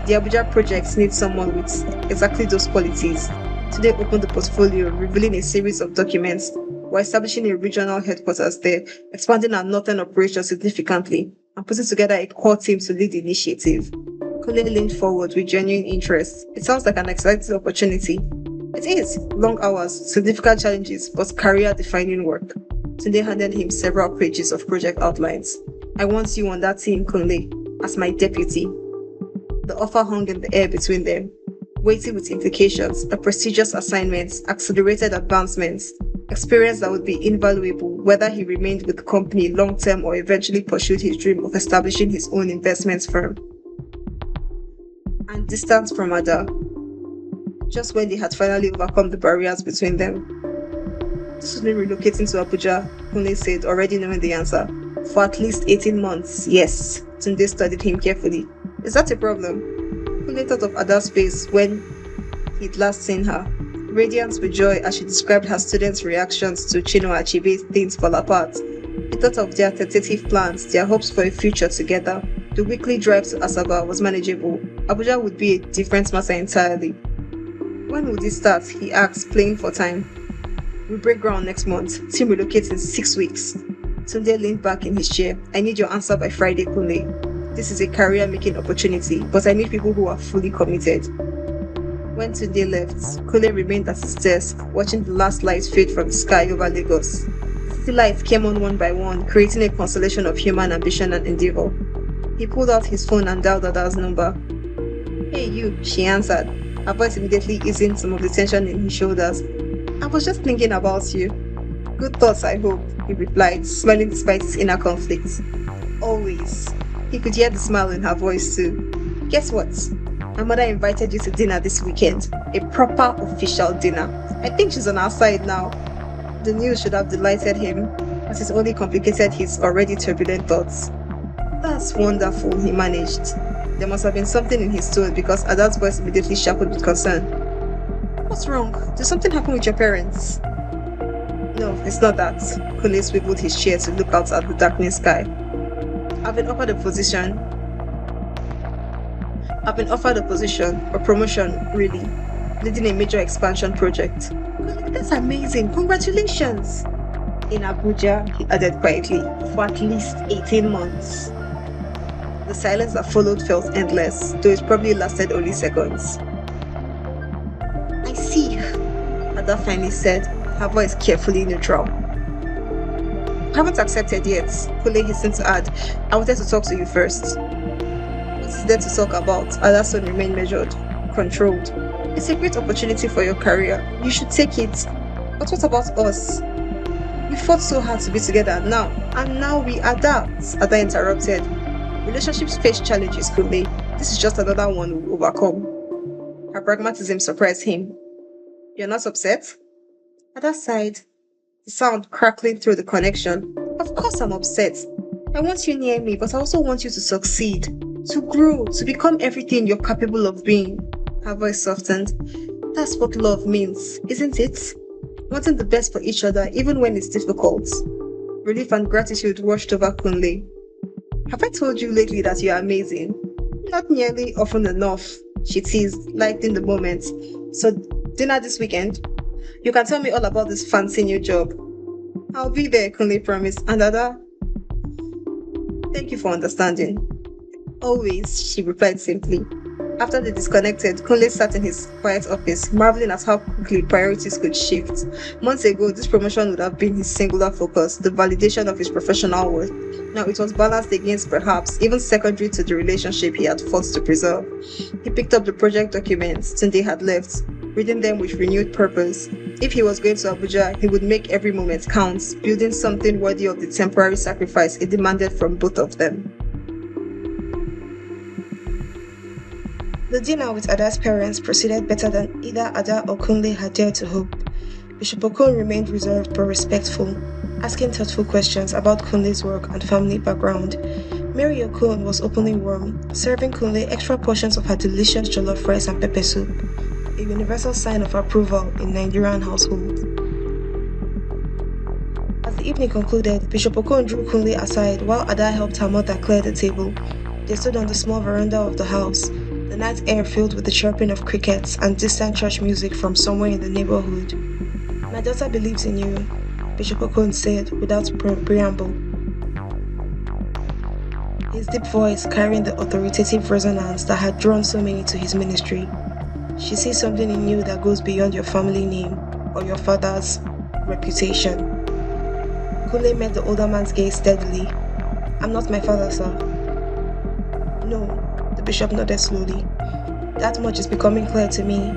The Abuja project needs someone with exactly those qualities. Today opened the portfolio, revealing a series of documents. We're establishing a regional headquarters there, expanding our northern operations significantly, and putting together a core team to lead the initiative. Kunle leaned forward with genuine interest. It sounds like an exciting opportunity. It is. Long hours, significant challenges, but career-defining work. Tunde handed him several pages of project outlines. I want you on that team, Kunle, as my deputy. The offer hung in the air between them, weighty with implications, a prestigious assignment, accelerated advancements, experience that would be invaluable whether he remained with the company long-term or eventually pursued his dream of establishing his own investment firm. And distance from Ada. Just when they had finally overcome the barriers between them. This would mean relocating to Abuja, Kunle said, already knowing the answer. For at least 18 months, yes. Tunde studied him carefully. Is that a problem? Kunle thought of Ada's face when he'd last seen her, radiant with joy as she described her students' reactions to Chinua Achebe's Things Fall Apart. He thought of their tentative plans, their hopes for a future together. The weekly drive to Asaba was manageable. Abuja would be a different matter entirely. When would it start? He asked, playing for time. We break ground next month. Team relocates in 6 weeks. Tunde leaned back in his chair. I need your answer by Friday, Kunle. This is a career-making opportunity, but I need people who are fully committed. When Tunde left, Kunle remained at his desk, watching the last lights fade from the sky over Lagos. The lights came on one by one, creating a constellation of human ambition and endeavor. He pulled out his phone and dialed Ada's number. "Hey you," she answered, her voice immediately easing some of the tension in his shoulders. "I was just thinking about you." "Good thoughts, I hope," he replied, smiling despite his inner conflict. "Always." He could hear the smile in her voice too. "Guess what? My mother invited you to dinner this weekend. A proper official dinner. I think she's on our side now." The news should have delighted him, but it only complicated his already turbulent thoughts. "That's wonderful," he managed. There must have been something in his tone because Ada's voice immediately sharpened with concern. "What's wrong? Did something happen with your parents?" "No, it's not that." Kunle swiveled his chair to look out at the darkening sky. I've been offered a position, or promotion, really, leading a major expansion project." "That's amazing. Congratulations." "In Abuja," he added quietly, "for at least 18 months. The silence that followed felt endless, though it probably lasted only seconds. "I see," Ada finally said, her voice carefully neutral. "I haven't accepted yet," Kunle hastened to add. "I wanted to talk to you first." "What is there to talk about?" Ada's tone remained measured, controlled. "It's a great opportunity for your career. You should take it. But what about us? We fought so hard to be together now we adapt," Ada interrupted. "Relationships face challenges, Kunle. This is just another one we'll overcome." Her pragmatism surprised him. "You're not upset?" Ada sighed, the sound crackling through the connection. "Of course I'm upset. I want you near me, but I also want you to succeed, to grow, to become everything you're capable of being." Her voice softened. "That's what love means, isn't it? Wanting the best for each other, even when it's difficult." Relief and gratitude washed over Kunle. "Have I told you lately that you're amazing?" "Not nearly often enough," she teased, lightening the moment. "So, dinner this weekend? You can tell me all about this fancy new job." "I'll be there," Kunle promised. "And Ada, thank you for understanding." "Always," she replied simply. After they disconnected, Kunle sat in his quiet office, marveling at how quickly priorities could shift. Months ago, this promotion would have been his singular focus, the validation of his professional worth. Now it was balanced against, perhaps, even secondary to the relationship he had fought to preserve. He picked up the project documents Tunde had left, reading them with renewed purpose. If he was going to Abuja, he would make every moment count, building something worthy of the temporary sacrifice it demanded from both of them. The dinner with Ada's parents proceeded better than either Ada or Kunle had dared to hope. Bishop Okon remained reserved but respectful, asking thoughtful questions about Kunle's work and family background. Mary Okon was openly warm, serving Kunle extra portions of her delicious jollof rice and pepper soup, a universal sign of approval in Nigerian households. As the evening concluded, Bishop Okon drew Kunle aside while Ada helped her mother clear the table. They stood on the small veranda of the house, the night air filled with the chirping of crickets and distant church music from somewhere in the neighborhood. "My daughter believes in you," Bishop Okon said without preamble, his deep voice carrying the authoritative resonance that had drawn so many to his ministry. "She sees something in you that goes beyond your family name or your father's reputation." Kunle met the older man's gaze steadily. "I'm not my father, sir." "No," the bishop nodded slowly. "That much is becoming clear to me.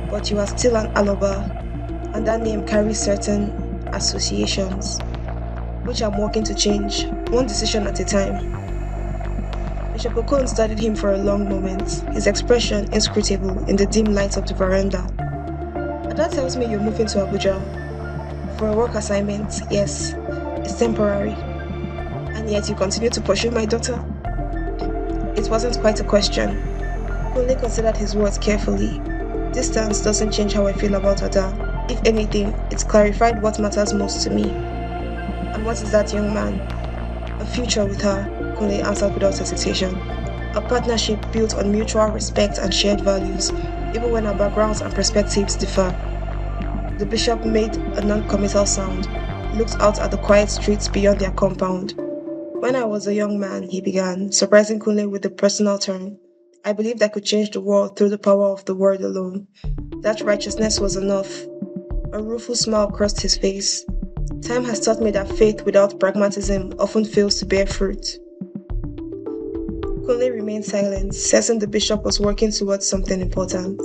But you are still an Aloba, and that name carries certain associations, which I'm working to change, one decision at a time." Bishop Okon studied him for a long moment, his expression inscrutable in the dim light of the veranda. "Ada tells me you're moving to Abuja. For a work assignment, yes. It's temporary. And yet you continue to pursue my daughter." It wasn't quite a question. Kunle considered his words carefully. "Distance doesn't change how I feel about Ada. If anything, it's clarified what matters most to me." "And what is that, young man?" "A future with her," Kunle answered without hesitation. "A partnership built on mutual respect and shared values, even when our backgrounds and perspectives differ." The bishop made a non-committal sound, looked out at the quiet streets beyond their compound. When I was a young man, he began, surprising Kunle with a personal turn. I believed I could change the world through the power of the word alone. That righteousness was enough. A rueful smile crossed his face. Time has taught me that faith without pragmatism often fails to bear fruit. Kunle remained silent, sensing the bishop was working towards something important.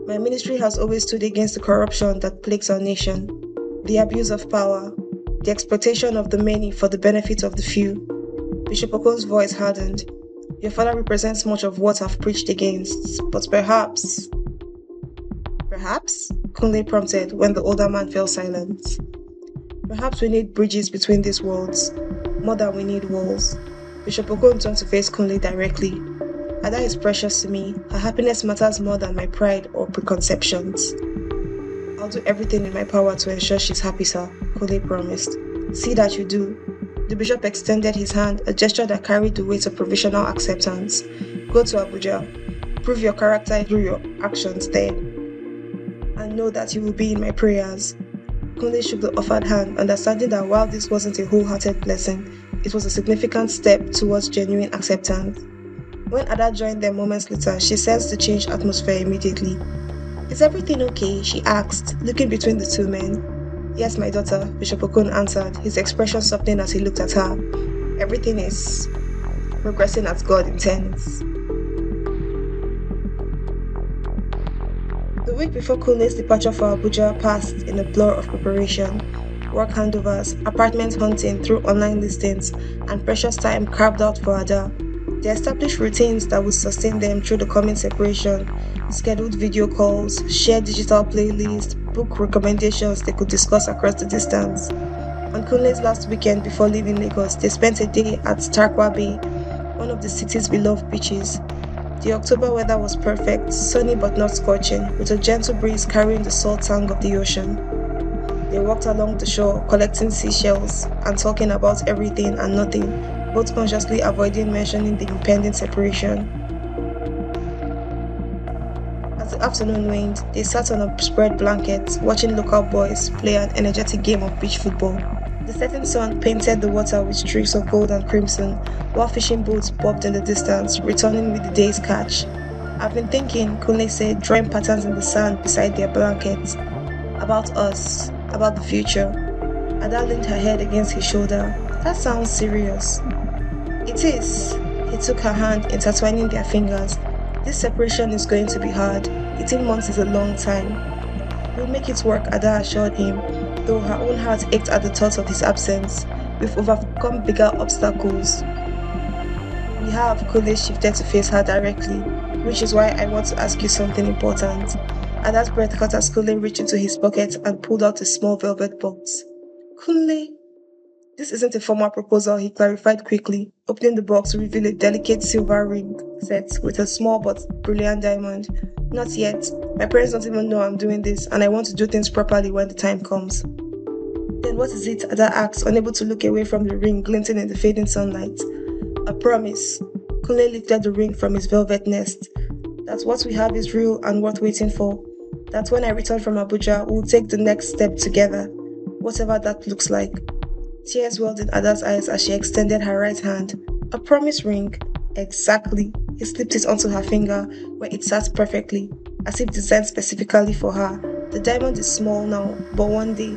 My ministry has always stood against the corruption that plagues our nation, the abuse of power, the exploitation of the many for the benefit of the few. Bishop Okon's voice hardened. Your father represents much of what I've preached against, but perhaps... Perhaps? Kunle prompted when the older man fell silent. Perhaps we need bridges between these worlds, more than we need walls. Bishop Okon turned to face Kunle directly. Ada is precious to me. Her happiness matters more than my pride or preconceptions. I'll do everything in my power to ensure she's happy, sir, Kunle promised. See that you do. The bishop extended his hand, a gesture that carried the weight of provisional acceptance. Go to Abuja. Prove your character through your actions there. And know that you will be in my prayers. Kunle shook the offered hand, understanding that while this wasn't a wholehearted blessing, it was a significant step towards genuine acceptance. When Ada joined them moments later, she sensed the changed atmosphere immediately. Is everything okay? She asked, looking between the two men. Yes, my daughter, Bishop Okon answered, his expression softening as he looked at her. Everything is progressing as God intends. The week before Kunle's departure for Abuja passed in a blur of preparation. Work handovers, apartment hunting through online listings, and precious time carved out for Ada. They established routines that would sustain them through the coming separation, scheduled video calls, shared digital playlists, book recommendations they could discuss across the distance. On Kunle's last weekend before leaving Lagos, they spent a day at Tarkwa Bay, one of the city's beloved beaches. The October weather was perfect, sunny but not scorching, with a gentle breeze carrying the salt tang of the ocean. They walked along the shore, collecting seashells and talking about everything and nothing, both consciously avoiding mentioning the impending separation. As the afternoon waned, they sat on a spread blanket, watching local boys play an energetic game of beach football. The setting sun painted the water with streaks of gold and crimson, while fishing boats bobbed in the distance, returning with the day's catch. I've been thinking, Kunle said, drawing patterns in the sand beside their blankets. About us, about the future. Ada leaned her head against his shoulder. That sounds serious. It is. He took her hand, intertwining their fingers. This separation is going to be hard. 18 months is a long time. We'll make it work, Ada assured him, though her own heart ached at the thought of his absence. We've overcome bigger obstacles. We have. Kunle shifted to face her directly, which is why I want to ask you something important. Ada's breath caught as Kunle reached into his pocket and pulled out a small velvet box. Kunle, this isn't a formal proposal, he clarified quickly, opening the box to reveal a delicate silver ring set with a small but brilliant diamond. Not yet. My parents don't even know I'm doing this, and I want to do things properly when the time comes. Then what is it? Ada asked, unable to look away from the ring glinting in the fading sunlight. A promise. Kunle lifted the ring from his velvet nest. That what we have is real and worth waiting for. That when I return from Abuja, we'll take the next step together, whatever that looks like. Tears welled in Ada's eyes as she extended her right hand. A promise ring? Exactly. He slipped it onto her finger, where it sat perfectly, as if designed specifically for her. The diamond is small now, but one day...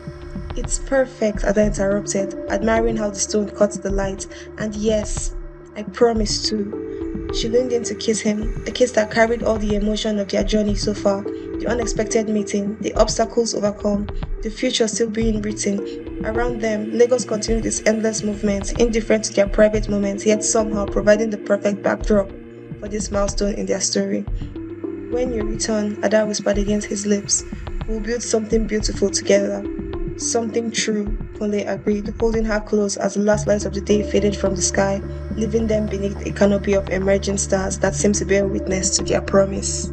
It's perfect, Ada interrupted, admiring how the stone caught the light. And yes, I promise to. She leaned in to kiss him, a kiss that carried all the emotion of their journey so far, the unexpected meeting, the obstacles overcome, the future still being written. Around them, Lagos continued its endless movement, indifferent to their private moments, yet somehow providing the perfect backdrop for this milestone in their story. When you return, Ada whispered against his lips, we'll build something beautiful together. Something true, Kunle agreed, holding her close as the last light of the day faded from the sky, leaving them beneath a canopy of emerging stars that seemed to bear witness to their promise.